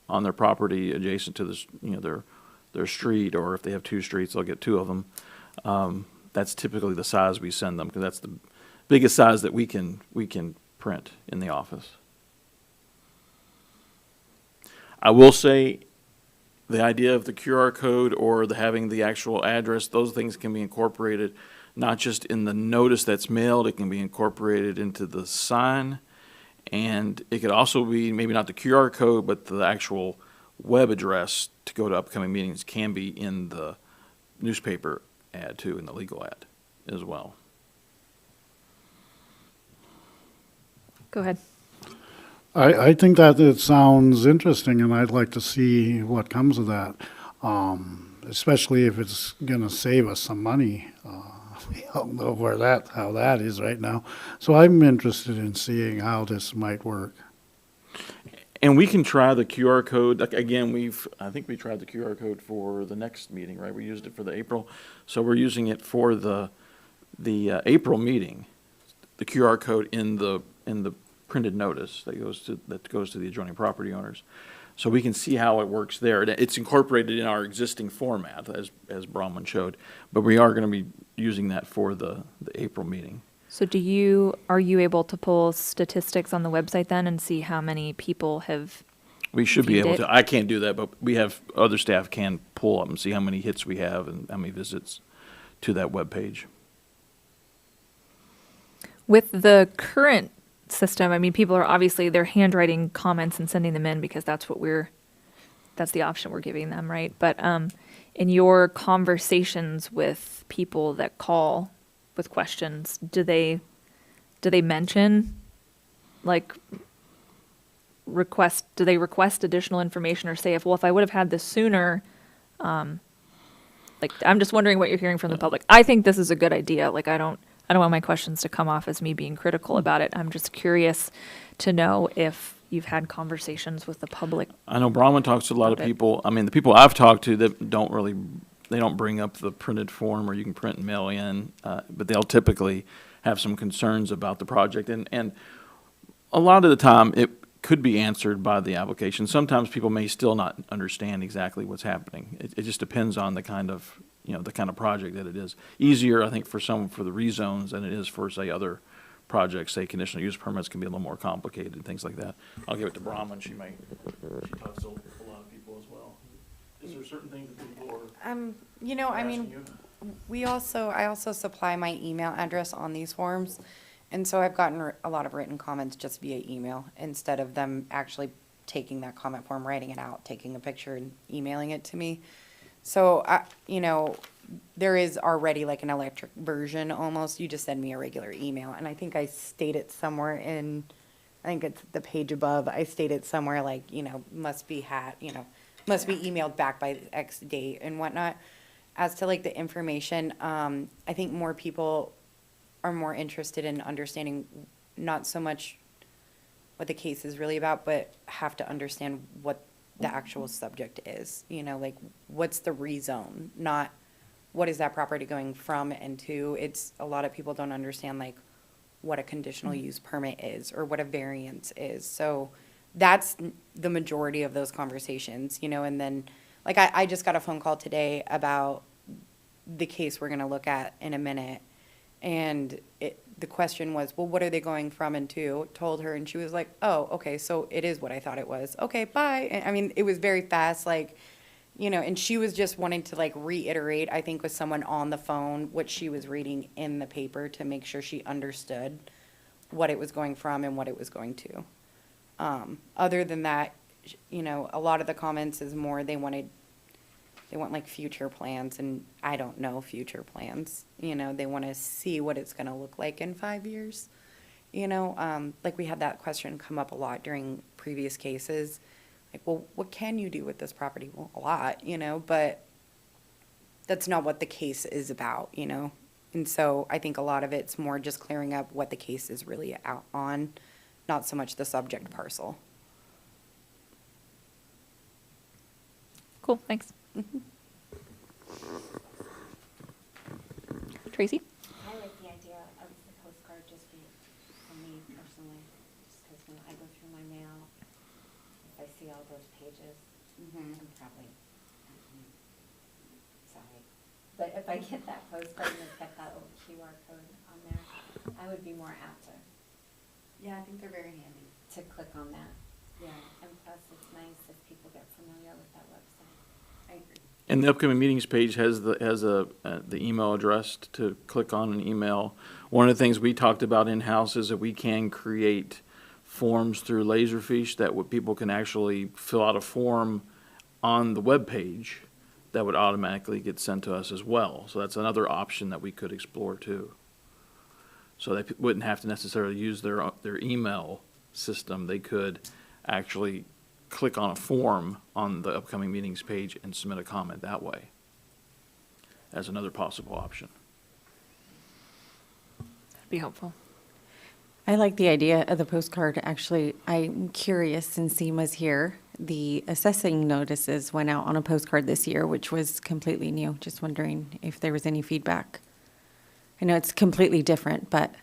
on their property adjacent to this, their street, or if they have 2 streets, they'll get 2 of them. That's typically the size we send them, because that's the biggest size that we can print in the office. I will say, the idea of the QR code or having the actual address, those things can be incorporated not just in the notice that's mailed, it can be incorporated into the sign, and it could also be maybe not the QR code, but the actual web address to go to upcoming meetings can be in the newspaper ad too, in the legal ad as well. Go ahead. I think that it sounds interesting, and I'd like to see what comes of that, especially if it's going to save us some money. We don't know how that is right now. So I'm interested in seeing how this might work. And we can try the QR code. Again, I think we tried the QR code for the next meeting, right? We used it for the April. So we're using it for the April meeting, the QR code in the printed notice that goes to the adjoining property owners. So we can see how it works there. It's incorporated in our existing format, as Bronwyn showed, but we are going to be using that for the April meeting. So are you able to pull statistics on the website then and see how many people have We should be viewed able it? to. I can't do that, but we have other staff can pull up and see how many hits we have and how many visits to that webpage. With the current system, people are obviously, they're handwriting comments and sending them in because that's the option we're giving them, right? But in your conversations with people that call with questions, do they mention, like, do they request additional information, or say, if I would have had this sooner, I'm just wondering what you're hearing from the public. I think this is a good idea. Like, I I don't want my questions to come off as me being critical about it. I'm just curious to know if you've had conversations with the public. I know Brahman talks to a lot of Okay. people. I mean, the people I've talked to that they don't bring up the printed form or you can print and mail in, but they'll typically have some concerns about the project. And a lot of the time, it could be answered by the application. Sometimes people may still not understand exactly what's happening. It just depends on the kind of, the kind of project that it is. Easier, I think, for the rezones than it is for, say, other projects. Say, conditional use permits can be a little more complicated and things like that. I'll give it to Brahman. She talks to a lot of people as well. Is there certain things that people are asking you? I also supply my email address on these forms. And so I've gotten a lot of written comments just via email instead of them actually taking that comment form, writing it out, taking a picture and emailing it to me. So, there is already like an electric version almost. You just send me a regular email. And I think I state it somewhere I think it's the page above. I state it somewhere like, must be emailed back by X date and whatnot. As to like the information, I think more people are more interested in understanding not so much what the case is really about, but have to understand what the actual subject is. Like what's the rezone, not what is that property going from and to. It's a lot of people don't understand like what a conditional use permit is or what a variance is. So that's the majority of those conversations, and then like I just got a phone call today about the case we're going to look at in a minute. And the question was, well, what are they going from and to? Told her, and she was like, oh, okay, so it is what I thought it was. Okay, bye. And, I mean, it was very fast, like, and she was just wanting to, like, reiterate, I think, with someone on the phone, what she was reading in the paper to make sure she understood what it was going from and what it was going to. Other than that, a lot of the comments is more they want like future plans, and I don't know future plans. They want to see what it's going to look like in 5 years. Like we had that question come up a lot during previous cases. Like, well, what can you do with this property? Well, a lot, but that's not what the case is about, And so I think a lot of it's more just clearing up what the case is really out on, not so much the subject parcel. Cool, thanks. Tracy? I like the idea of the postcard just for me personally, just because when I go through my mail, if I see all those pages, I'm probably, sorry. But if I get that postcard and it's got that little QR code on there, I would be more apt to. Yeah, I think they're very handy. To click on that. Yeah, and plus it's nice if people get familiar with that website. I agree. And the upcoming meetings page has the email address to click on an email. One of the things we talked about in-house is that we can create forms through Laserfiche that people can actually fill out a form on the web page that would automatically get sent to us as well. So that's another option that we could explore too. So they wouldn't have to necessarily use their email system. They could actually click on a form on the upcoming meetings page and submit a comment that way as another possible option. That'd be helpful. I like the idea of the postcard. Actually, I'm curious, since SEMA's here, the assessing notices went out on a postcard this year, which was completely new. Just wondering if there was any feedback. I know it's completely different, but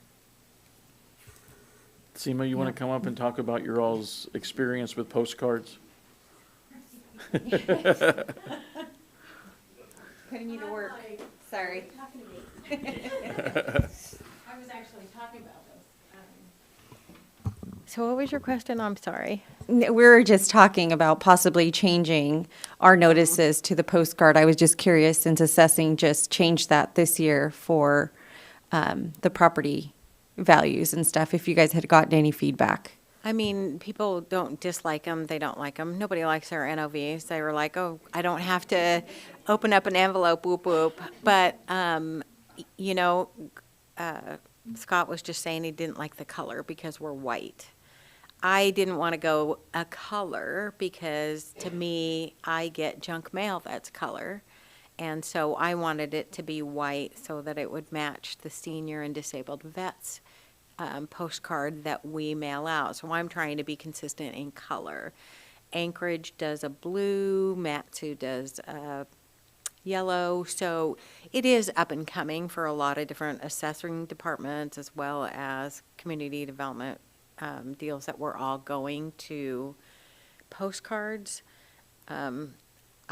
Seema, you want to come up and talk about your all's experience with postcards? putting you to work. Sorry. I was actually talking about this. So what was your question? I'm sorry. We were just talking about possibly changing our notices to the postcard. I was just curious, since assessing just changed that this year for the property values and stuff, if you guys had gotten any feedback. I mean, people don't dislike them. They don't like them. Nobody likes our NOVs. They were like, oh, I don't have to open up an envelope, whoop, whoop. But, Scott was just saying he didn't like the color because we're white. I didn't want to go a color because, to me, I get junk mail that's color. And so I wanted it to be white so that it would match the senior and disabled vets postcard that we mail out. So I'm trying to be consistent in color. Anchorage does a blue, Matsu does a yellow. So it is up and coming for a lot of different assessing departments as well as community development deals that we're all going to postcards.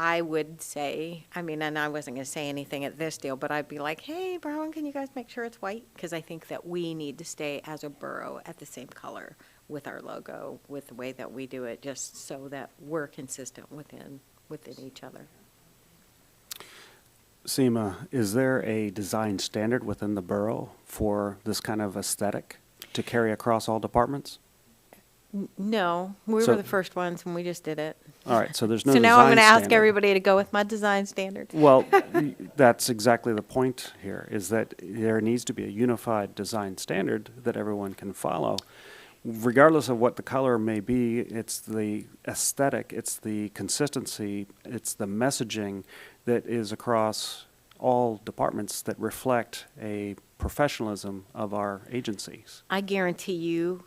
I would say, I mean, and I wasn't going to say anything at this deal, but I'd be like, hey, Brown, can you guys make sure it's white? Because I think that we need to stay as a borough at the same color with our logo, with the way that we do it, just so that we're consistent within each other. Seema, is there a design standard within the borough for this kind of aesthetic to carry across all departments? No, we So- were the first ones when we just did it. All right, so there's no So now I'm going to design ask standard. everybody to go with my design standards. Well, that's exactly the point here, is that there needs to be a unified design standard that everyone can follow. Regardless of what the color may be, it's the aesthetic, it's the consistency, it's the messaging that is across all departments that reflect a professionalism of our agencies. I guarantee you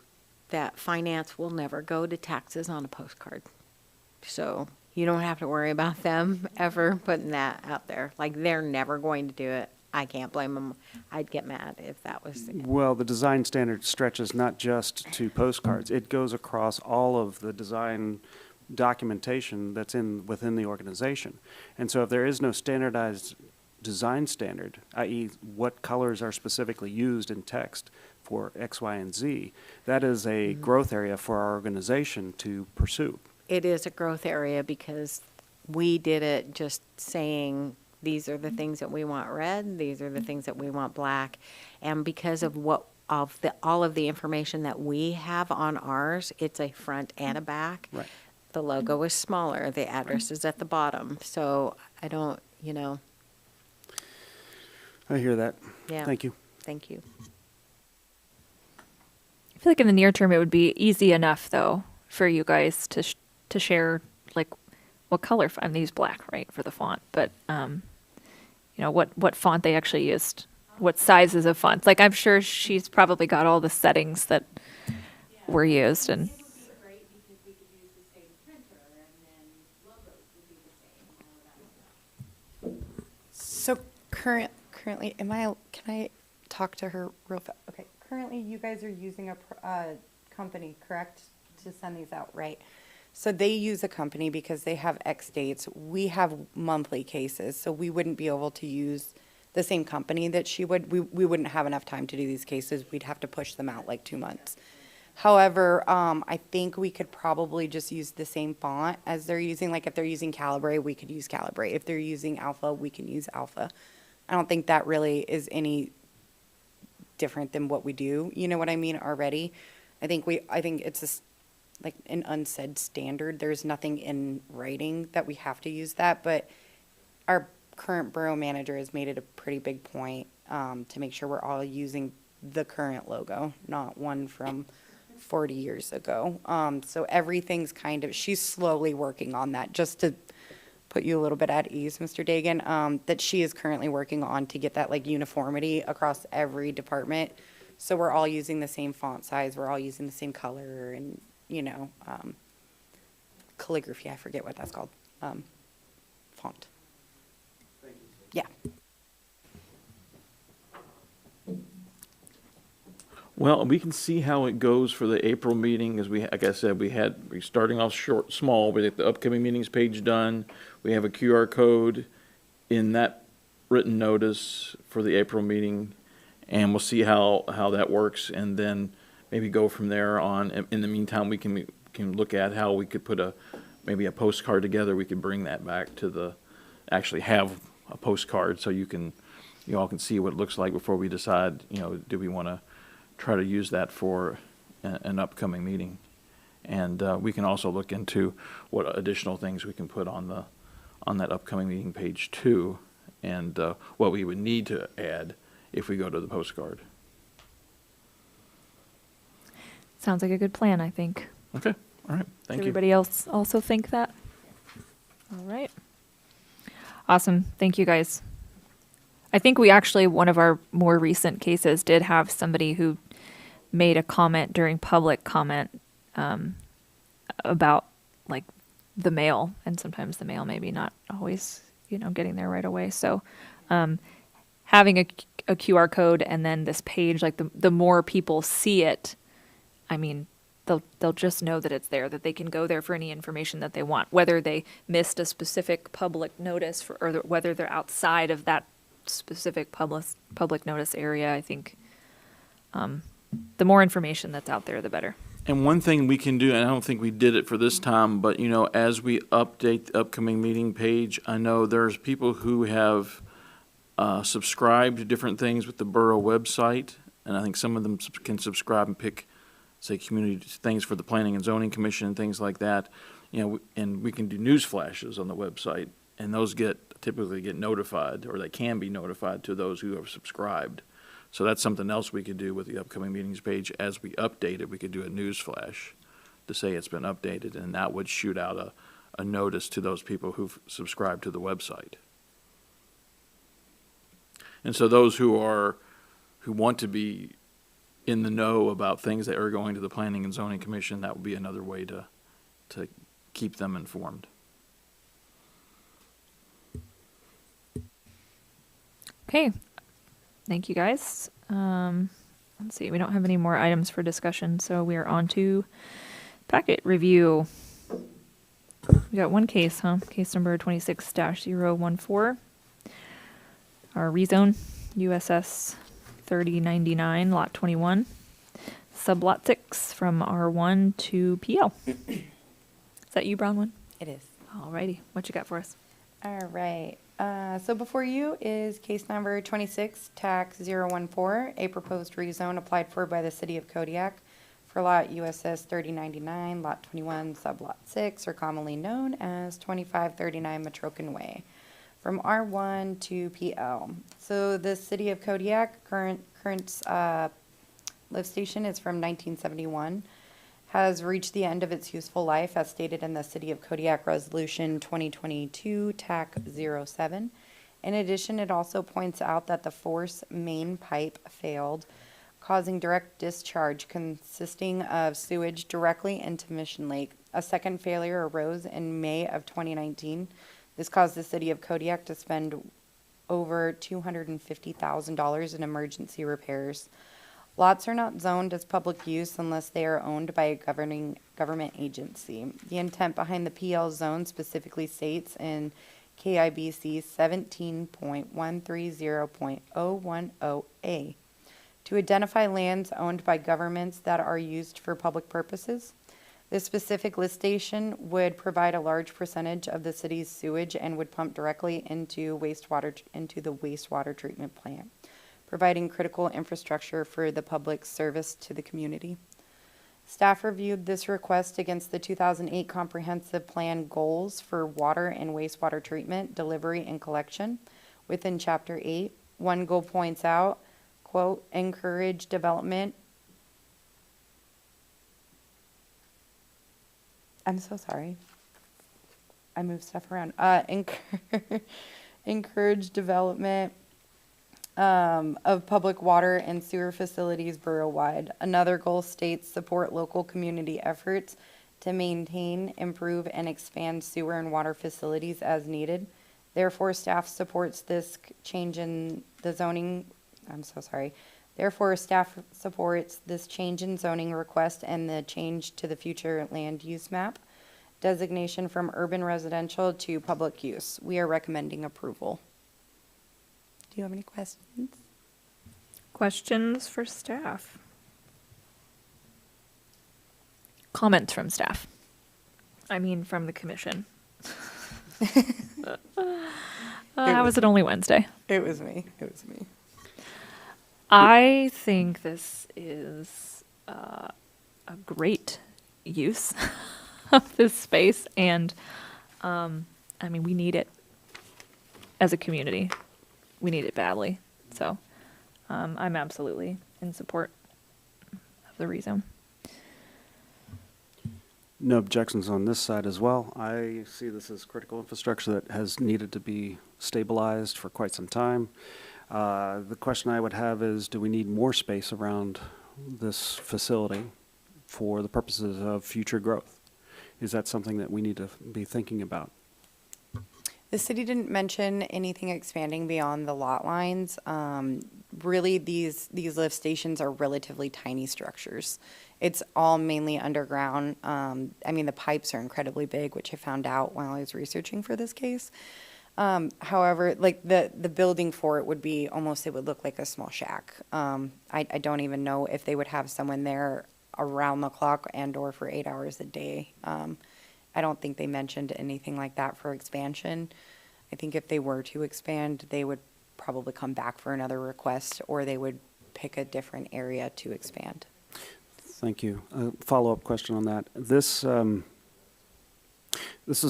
that finance will never go to taxes on a postcard. So you don't have to worry about them ever putting that out there. Like, they're never going to do it. I can't blame them. I'd get mad if that was. Well, the design standard stretches not just to postcards. It goes across all of the design documentation that's within the organization. And so if there is no standardized design standard, i.e. what colors are specifically used in text for X, Y, and Z, that is a growth area for our organization to pursue. It is a growth area because we did it just saying, these are the things that we want red, these are the things that we want black. And because of all of the information that we have on ours, it's a front and a back. Right. The logo is smaller, the address is at the bottom. So I don't, I hear that. yeah. Thank you. Thank you. I feel like in the near term, it would be easy enough, though, for you guys to share, like, what color, and they use black, right, for the font, but, what font they actually used, what sizes of fonts. Like, I'm sure she's probably got all the settings that were used, and So currently, can I talk to her real fast? Okay, currently you guys are using a company, correct, to send these out, right? So they use a company because they have X dates. We have monthly cases, so we wouldn't be able to use the same company that she would. We wouldn't have enough time to do these cases. We'd have to push them out like 2 months. However, I think we could probably just use the same font as they're using. Like if they're using Calibre, we could use Calibre. If they're using Alpha, we can use Alpha. I don't think that really is any different than what we do. You know what I mean already? I think it's like an unsaid standard. There's nothing in writing that we have to use that, but our current borough manager has made it a pretty big point to make sure we're all using the current logo, not one from 40 years ago. So everything's she's slowly working on that, just to put you a little bit at ease, Mr. Dagan, that she is currently working on to get that like uniformity across every department. So we're all using the same font size, we're all using the same color and, calligraphy, I forget what that's called, font. Yeah. Well, we can see how it goes for the April meeting, as like I said, we're starting off small. We get the upcoming meetings page done. We have a QR code in that written notice for the April meeting, and we'll see how that works, and then maybe go from there on. In the meantime, we can look at how we could put maybe a postcard together. We could bring that back actually have a postcard so you all can see what it looks like before we decide, do we want to try to use that for an upcoming meeting. And we can also look into what additional things we can put on that upcoming meeting page too, and what we would need to add if we go to the postcard. sounds like a good plan, I think. Okay, all right, thank Does you. everybody else also think that? All right. Awesome. Thank you guys. I think we actually, one of our more recent cases did have somebody who made a comment during public comment about like the mail, and sometimes the mail maybe not always, getting there right away. So having a QR code and then this page, like the more people see it, I mean, they'll just know that it's there, that they can go there for any information that they want, whether they missed a specific public notice or whether they're outside of that specific public notice area. I think the more information that's out there, the better. And one thing we can do, and I don't think we did it for this time, but as we update the upcoming meeting page, I know there's people who have subscribed to different things with the Borough website, and I think some of them can subscribe and pick, say, community things for the Planning and Zoning Commission and things like that. And we can do news flashes on the website, and those typically get notified, or they can be notified to those who have subscribed. So that's something else we could do with the upcoming meetings page. As we update it, we could do a news flash to say it's been updated, and that would shoot out a notice to those people who've subscribed to the website. And so those who want to be in the know about things that are going to the Planning and Zoning Commission, that would be another way to keep them informed. Okay. Thank you, guys. Let's see. We don't have any more items for discussion, so we are on to packet review. We got one case, Case number 26-014. Our rezone, USS 3099, Lot 21, Sublot 6 from R1 to PL. Is that you, Bronwyn? It is. Alrighty. What you got for us? All right. So before you is case number 26, tax 014, a proposed rezone applied for by the city of Kodiak for lot USS 3099, lot 21, sublot 6, or commonly known as 2539 Metroken Way, from R1 to PL. So the city of Kodiak, current lift station is from 1971. Has reached the end of its useful life as stated in the City of Kodiak Resolution 2022 TAC 07. In addition, it also points out that the force main pipe failed, causing direct discharge consisting of sewage directly into Mission Lake. A second failure arose in May of 2019. This caused the City of Kodiak to spend over $250,000 in emergency repairs. Lots are not zoned as public use unless they are owned by a governing government agency. The intent behind the PL zone specifically states in KIBC 17.130.010A to identify lands owned by governments that are used for public purposes. This specific list station would provide a large percentage of the city's sewage and would pump directly into the wastewater treatment plant, providing critical infrastructure for the public service to the community. Staff reviewed this request against the 2008 Comprehensive Plan goals for water and wastewater treatment, delivery, and collection within Chapter 8. One goal points out, quote, encourage development. I'm so sorry. I moved stuff around. Encourage development of public water and sewer facilities borough-wide. Another goal states support local community efforts to maintain, improve, and expand sewer and water facilities as needed. Therefore, staff supports this change in the zoning. Therefore, staff supports this change in zoning request and the change to the future land use map designation from urban residential to public use. We are recommending approval. Do you have any questions? Questions for staff? Comments from staff? I mean, from the commission. How was it only Wednesday? It was me. I think this is a great use of this space, and I mean, we need it as a community. We need it badly. So I'm absolutely in support of the rezone. No objections on this side as well. I see this as critical infrastructure that has needed to be stabilized for quite some time. The question I would have is, do we need more space around this facility for the purposes of future growth? Is that something that we need to be thinking about? The city didn't mention anything expanding beyond the lot lines. Really, these lift stations are relatively tiny structures. It's all mainly underground. I mean, the pipes are incredibly big, which I found out while I was researching for this case. However, like the building for it would be almost, it would look like a small shack. I don't even know if they would have someone there around the clock and or for 8 hours a day. I don't think they mentioned anything like that for expansion. I think if they were to expand, they would probably come back for another request, or they would pick a different area to expand. Thank you. Follow-up question on that. This is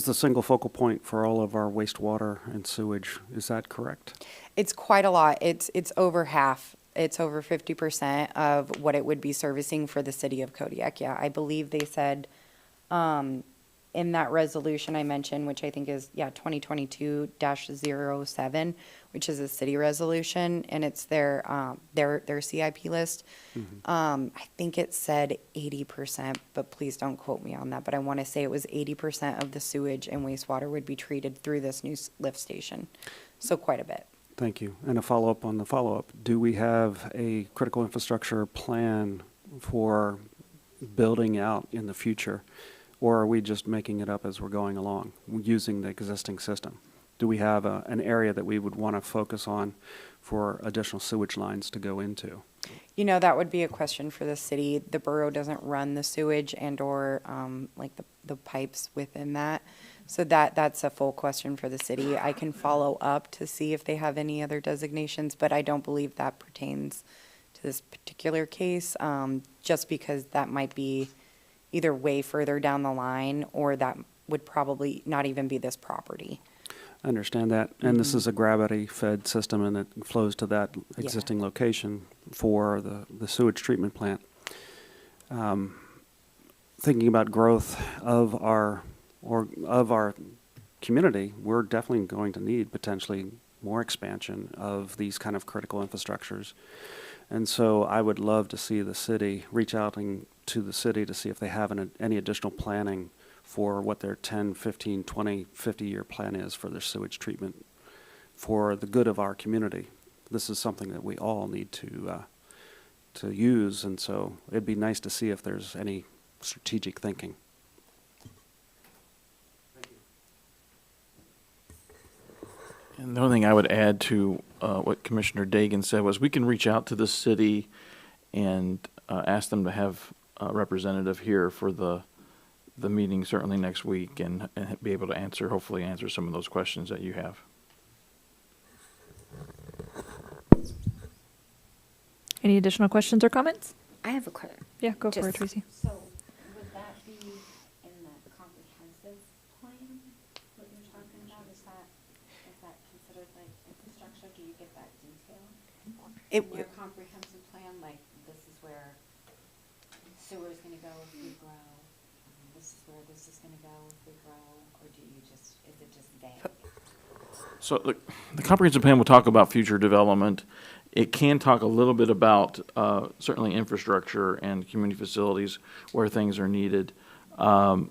the single focal point for all of our wastewater and sewage. Is that correct? It's quite a lot. It's over half. It's over 50% of what it would be servicing for the city of Kodiak. Yeah, I believe they said in that resolution I mentioned, which I think is, 2022-07, which is a city resolution, and it's their CIP list. I think it said 80%, but please don't quote me on that. But I want to say it was 80% of the sewage and wastewater would be treated through this new lift station. So quite a bit. Thank you. And a follow-up on the follow-up. Do we have a critical infrastructure plan for building out in the future? Or are we just making it up as we're going along, using the existing system? Do we have an area that we would want to focus on for additional sewage lines to go into? You know, that would be a question for the city. The borough doesn't run the sewage and or like the pipes within that. So that's a full question for the city. I can follow up to see if they have any other designations, but I don't believe that pertains to this particular case, just because that might be either way further down the line, or that would probably not even be this property. I understand that. And this is a gravity-fed system, and it flows to that existing location for the sewage treatment plant. Thinking about growth of our community, we're definitely going to need potentially more expansion of these kind of critical infrastructures. And so I would love to see the city reach out to the city to see if they have any additional planning for what their 10, 15, 20, 50-year plan is for their sewage treatment for the good of our community. This is something that we all need to use, and so it'd be nice to see if there's any strategic thinking. And the only thing I would add to what Commissioner Dagan said was we can reach out to the city and ask them to have a representative here for the meeting certainly next week and be able to hopefully answer some of those questions that you have. Any additional questions or comments? I have a question. Yeah, go for it, Just- Tracy. So would that be in the comprehensive plan, what you're talking about? Is that considered like infrastructure? Do you get that detail? Your comprehensive plan, like this is where sewer is gonna go if we grow, this is where this is gonna go if we grow, or is it just vague? So the comprehensive plan will talk about future development. It can talk a little bit about certainly infrastructure and community facilities where things are needed. I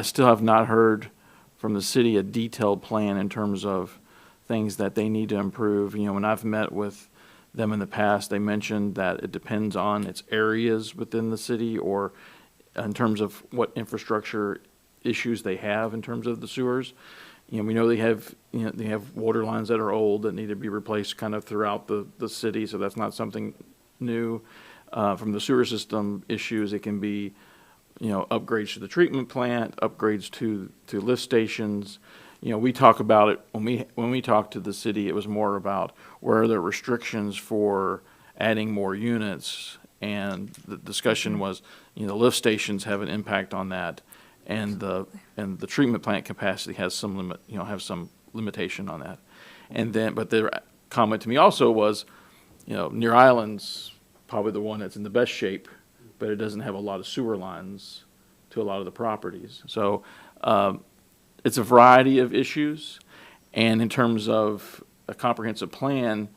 still have not heard from the city a detailed plan in terms of things that they need to improve. You know, when I've met with them in the past, they mentioned that it depends on its areas within the city or in terms of what infrastructure issues they have in terms of the sewers. You know, we know they have water lines that are old that need to be replaced kind of throughout the city, so that's not something new. From the sewer system issues, it can be, upgrades to the treatment plant, upgrades to lift stations. You know, we talk about it, when we talked to the city, it was more about where are there restrictions for adding more units, and the discussion was, the lift stations have an impact on that. And the treatment plant capacity has some limitation on that. But their comment to me also was, Near Island's probably the one that's in the best shape, but it doesn't have a lot of sewer lines to a lot of the properties. So it's a variety of issues. And in terms of a comprehensive plan,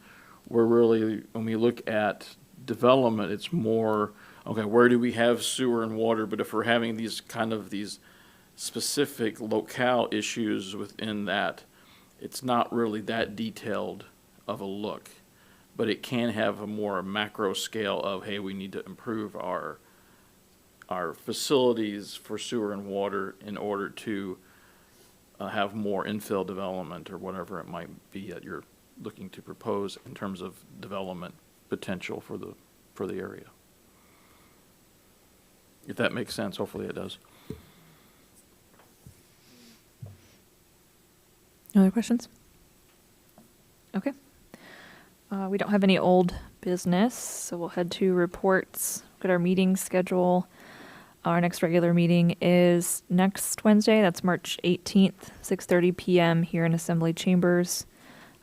we're really, when we look at development, it's more, okay, where do we have sewer and water? But if we're having these specific locale issues within that, it's not really that detailed of a look. But it can have a more macro scale of, hey, we need to improve our facilities for sewer and water in order to have more infill development or whatever it might be that you're looking to propose in terms of development potential for the area. If that makes sense, hopefully it does. No other questions? Okay. We don't have any old business, so we'll head to reports. Look at our meeting schedule. Our next regular meeting is next Wednesday. That's March 18th, 6:30 p.m. here in Assembly Chambers.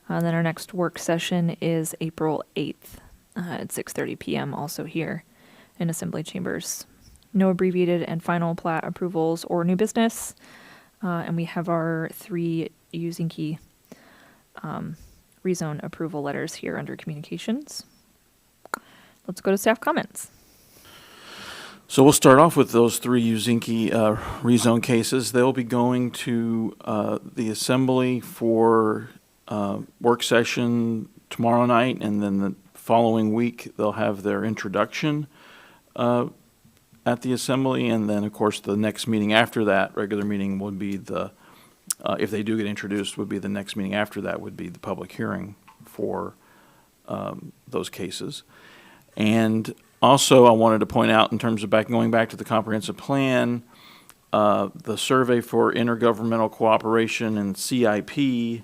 Then our next work session is April 8th at 6:30 p.m. also here in Assembly Chambers. No abbreviated and final plat approvals or new business. And we have our 3 Uzinki rezone approval letters here under communications. Let's go to staff comments. So we'll start off with those 3 Uzinki rezone cases. They'll be going to the Assembly for work session tomorrow night, and then the following week they'll have their introduction at the Assembly, and then of course the next meeting after that, regular meeting, would be the if they do get introduced, would be the next meeting after that would be the public hearing for those cases. And also I wanted to point out in terms of going back to the comprehensive plan, the survey for intergovernmental cooperation and CIP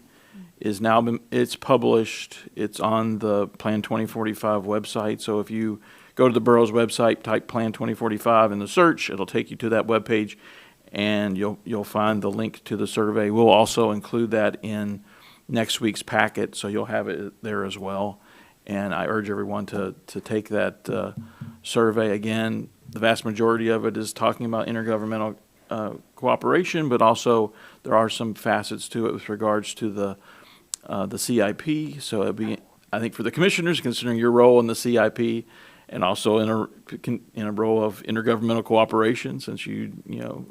is now it's published. It's on the Plan 2045 website. So if you go to the borough's website, type Plan 2045 in the search, it'll take you to that webpage, and you'll find the link to the survey. We'll also include that in next week's packet, so you'll have it there as well. And I urge everyone to take that survey. Again, the vast majority of it is talking about intergovernmental cooperation, but also there are some facets to it with regards to the CIP. So it'd be, I think, for the commissioners, considering your role in the CIP, and also in a role of intergovernmental cooperation, since you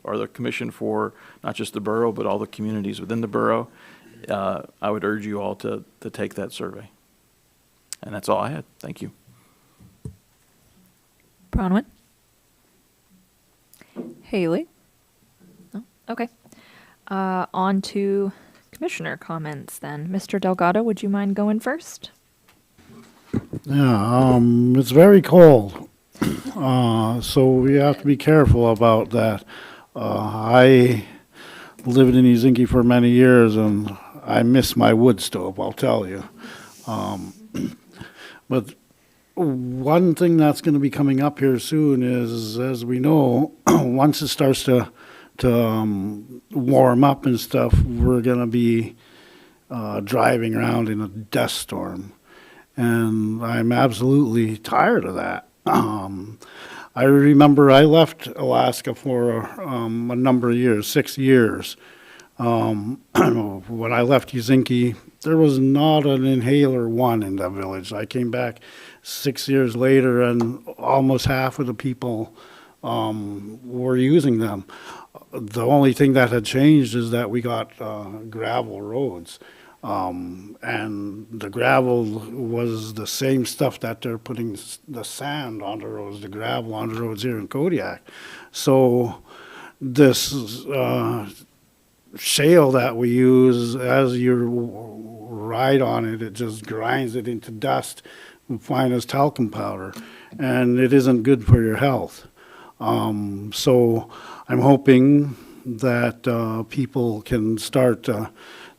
are the commission for not just the borough but all the communities within the borough, I would urge you all to take that survey. And that's all I had. Thank you. Bronwyn? Haley? No? Okay. On to commissioner comments then. Mr. Delgado, would you mind going first? Yeah, it's very cold, so we have to be careful about that. I lived in Uzinki for many years, and I miss my wood stove, I'll tell you. But one thing that's going to be coming up here soon is, as we know, once it starts to warm up and stuff, we're going to be driving around in a dust storm. And I'm absolutely tired of that. I remember I left Alaska for a number of years, 6 years. When I left Uzinki, there was not an inhaler one in the village. I came back 6 years later, and almost half of the people were using them. The only thing that had changed is that we got gravel roads. And the gravel was the same stuff that they're putting the sand on the roads, the gravel on the roads here in Kodiak. So this shale that we use, as you ride on it, it just grinds it into dust, fine as talcum powder, and it isn't good for your health. So I'm hoping that people can start to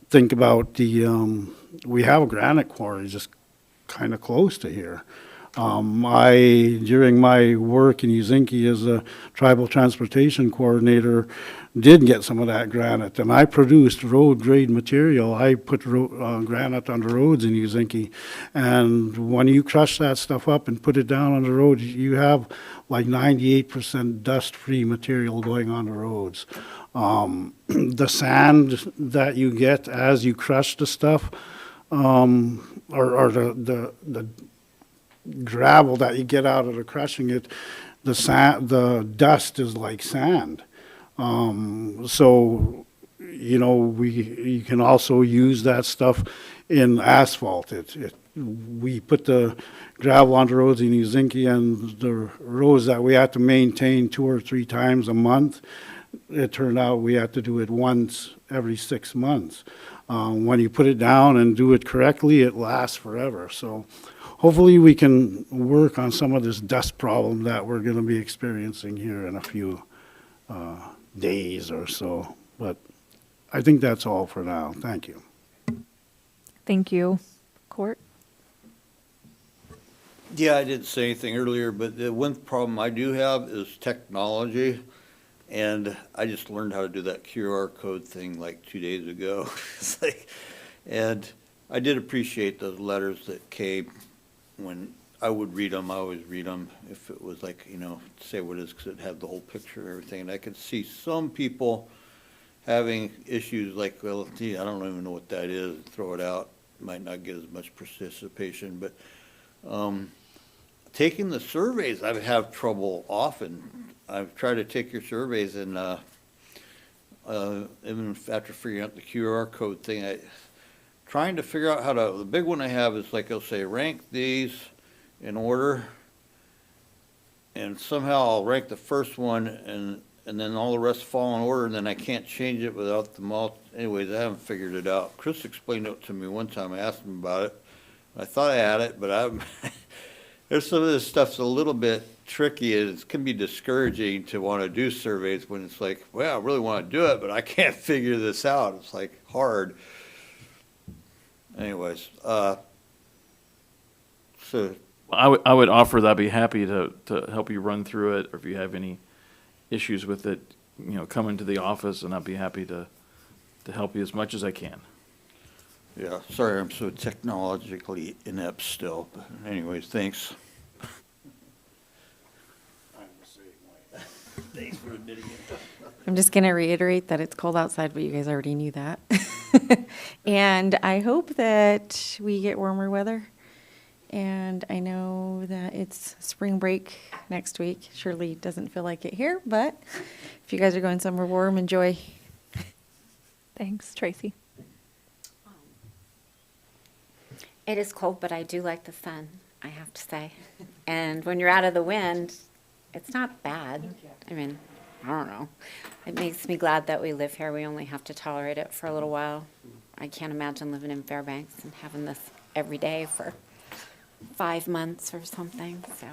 think about we have a granite quarry just kind of close to here. During my work in Uzinki as a tribal transportation coordinator, did get some of that granite, and I produced road grade material. I put granite on the roads in Uzinki, and when you crush that stuff up and put it down on the road, you have like 98% dust-free material going on the roads. The sand that you get as you crush the stuff, or the gravel that you get out of the crushing it, the dust is like sand. So, you know, you can also use that stuff in asphalt. We put the gravel on the roads in Uzinki, and the roads that we had to maintain 2 or 3 times a month, it turned out we had to do it once every 6 months. When you put it down and do it correctly, it lasts forever. So hopefully we can work on some of this dust problem that we're going to be experiencing here in a few days or so. But I think that's all for now. Thank you. Thank you. Court? Yeah, I didn't say anything earlier, but the one problem I do have is technology. And I just learned how to do that QR code thing like 2 days ago. It's like, and I did appreciate those letters that came when I would read them. I always read them if it was like, you know, say what it is, because it had the whole picture and everything. And I could see some people having issues like, well, gee, I don't even know what that is. Throw it out. Might not get as much participation. But taking the surveys, I have trouble often. I've tried to take your surveys, and even after figuring out the QR code thing, trying to figure out how to, the big one I have is like, I'll say rank these in order, and somehow I'll rank the first one, and then all the rest fall in order, and then I can't change it without them all. Anyways, I haven't figured it out. Chris explained it to me one time. I asked him about it. I thought I had it, but there's some of this stuff's a little bit tricky. It can be discouraging to want to do surveys when it's like, well, I really want to do it, but I can't figure this out. It's like hard. Anyways, so I would offer that I'd be happy to help you run through it, or if you have any issues with it, you know, come into the office, and I'd be happy to help you as much as I can. yeah, sorry, I'm so technologically inept still. But anyways, thanks. Thanks for admitting it. I'm just going to reiterate that it's cold outside, but you guys already knew that. And I hope that we get warmer weather. And I know that it's spring break next week. Surely doesn't feel like it here, but if you guys are going somewhere warm, enjoy. Thanks. Tracy? It is cold, but I do like the sun, I have to say. And when you're out of the wind, it's not bad. I mean, I don't know. It makes me glad that we live here. We only have to tolerate it for a little while. I can't imagine living in Fairbanks and having this every day for 5 months or something. So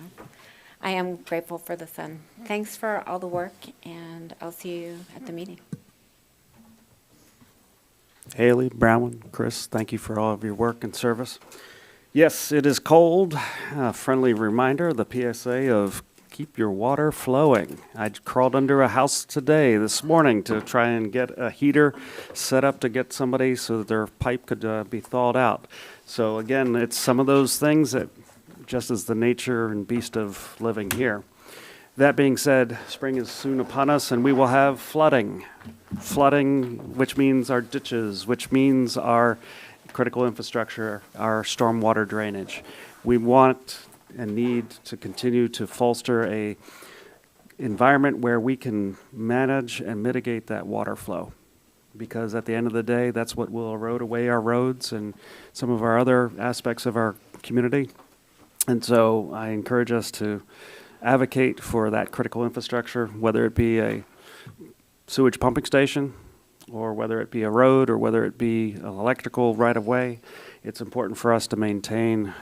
I am grateful for the sun. Thanks for all the work, and I'll see you at the meeting. Haley, Brown, Chris, thank you for all of your work and service. Yes, it is cold. A friendly reminder, the PSA of keep your water flowing. I crawled under a house this morning, to try and get a heater set up to get somebody so that their pipe could be thawed out. So again, it's some of those things that just is the nature and beast of living here. That being said, spring is soon upon us, and we will have flooding. Flooding, which means our ditches, which means our critical infrastructure, our stormwater drainage. We want and need to continue to foster a environment where we can manage and mitigate that water flow. Because at the end of the day, that's what will erode away our roads and some of our other aspects of our community. And so I encourage us to advocate for that critical infrastructure, whether it be a sewage pumping station, or whether it be a road, or whether it be an electrical right-of-way. It's important for us to maintain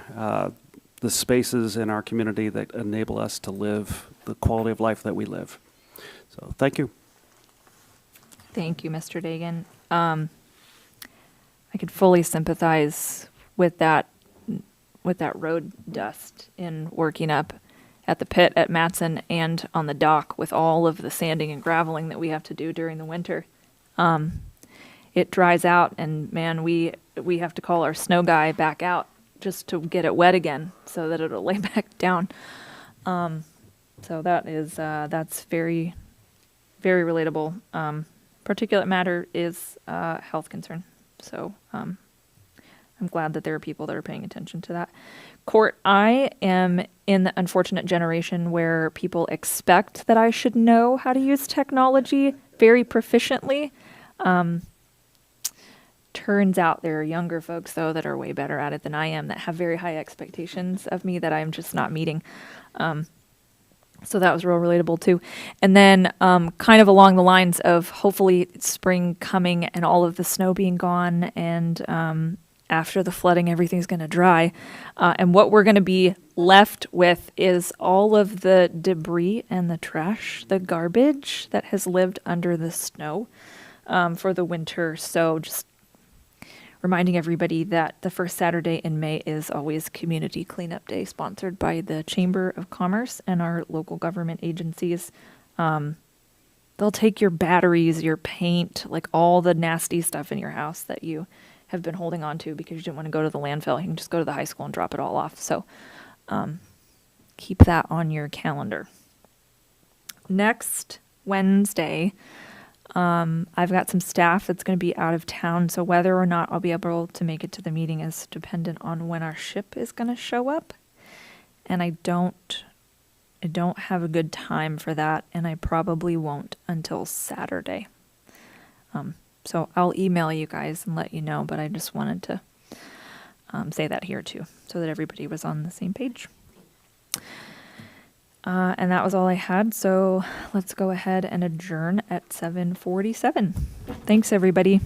the spaces in our community that enable us to live the quality of life that we live. So thank you. Thank you, Mr. Dagan. I could fully sympathize with that road dust in working up at the pit at Matson and on the dock with all of the sanding and graveling that we have to do during the winter. It dries out, and man, we have to call our snow guy back out just to get it wet again so that it'll lay back down. So that's very, very relatable. Particulate matter is a health concern. So I'm glad that there are people that are paying attention to that. Court, I am in the unfortunate generation where people expect that I should know how to use technology very proficiently. Turns out there are younger folks, though, that are way better at it than I am, that have very high expectations of me that I'm just not meeting. So that was real relatable, too. And then kind of along the lines of hopefully spring coming and all of the snow being gone, and after the flooding, everything's going to dry. And what we're going to be left with is all of the debris and the trash, the garbage that has lived under the snow for the winter. So just reminding everybody that the first Saturday in May is always Community Cleanup Day, sponsored by the Chamber of Commerce and our local government agencies. They'll take your batteries, your paint, like all the nasty stuff in your house that you have been holding on to because you didn't want to go to the landfill. You can just go to the high school and drop it all off. So keep that on your calendar. Next Wednesday, I've got some staff that's going to be out of town, so whether or not I'll be able to make it to the meeting is dependent on when our ship is going to show up. And I don't have a good time for that, and I probably won't until Saturday. So I'll email you guys and let you know, but I just wanted to say that here too, so that everybody was on the same page. And that was all I had, so let's go ahead and adjourn at 7:47. Thanks, everybody.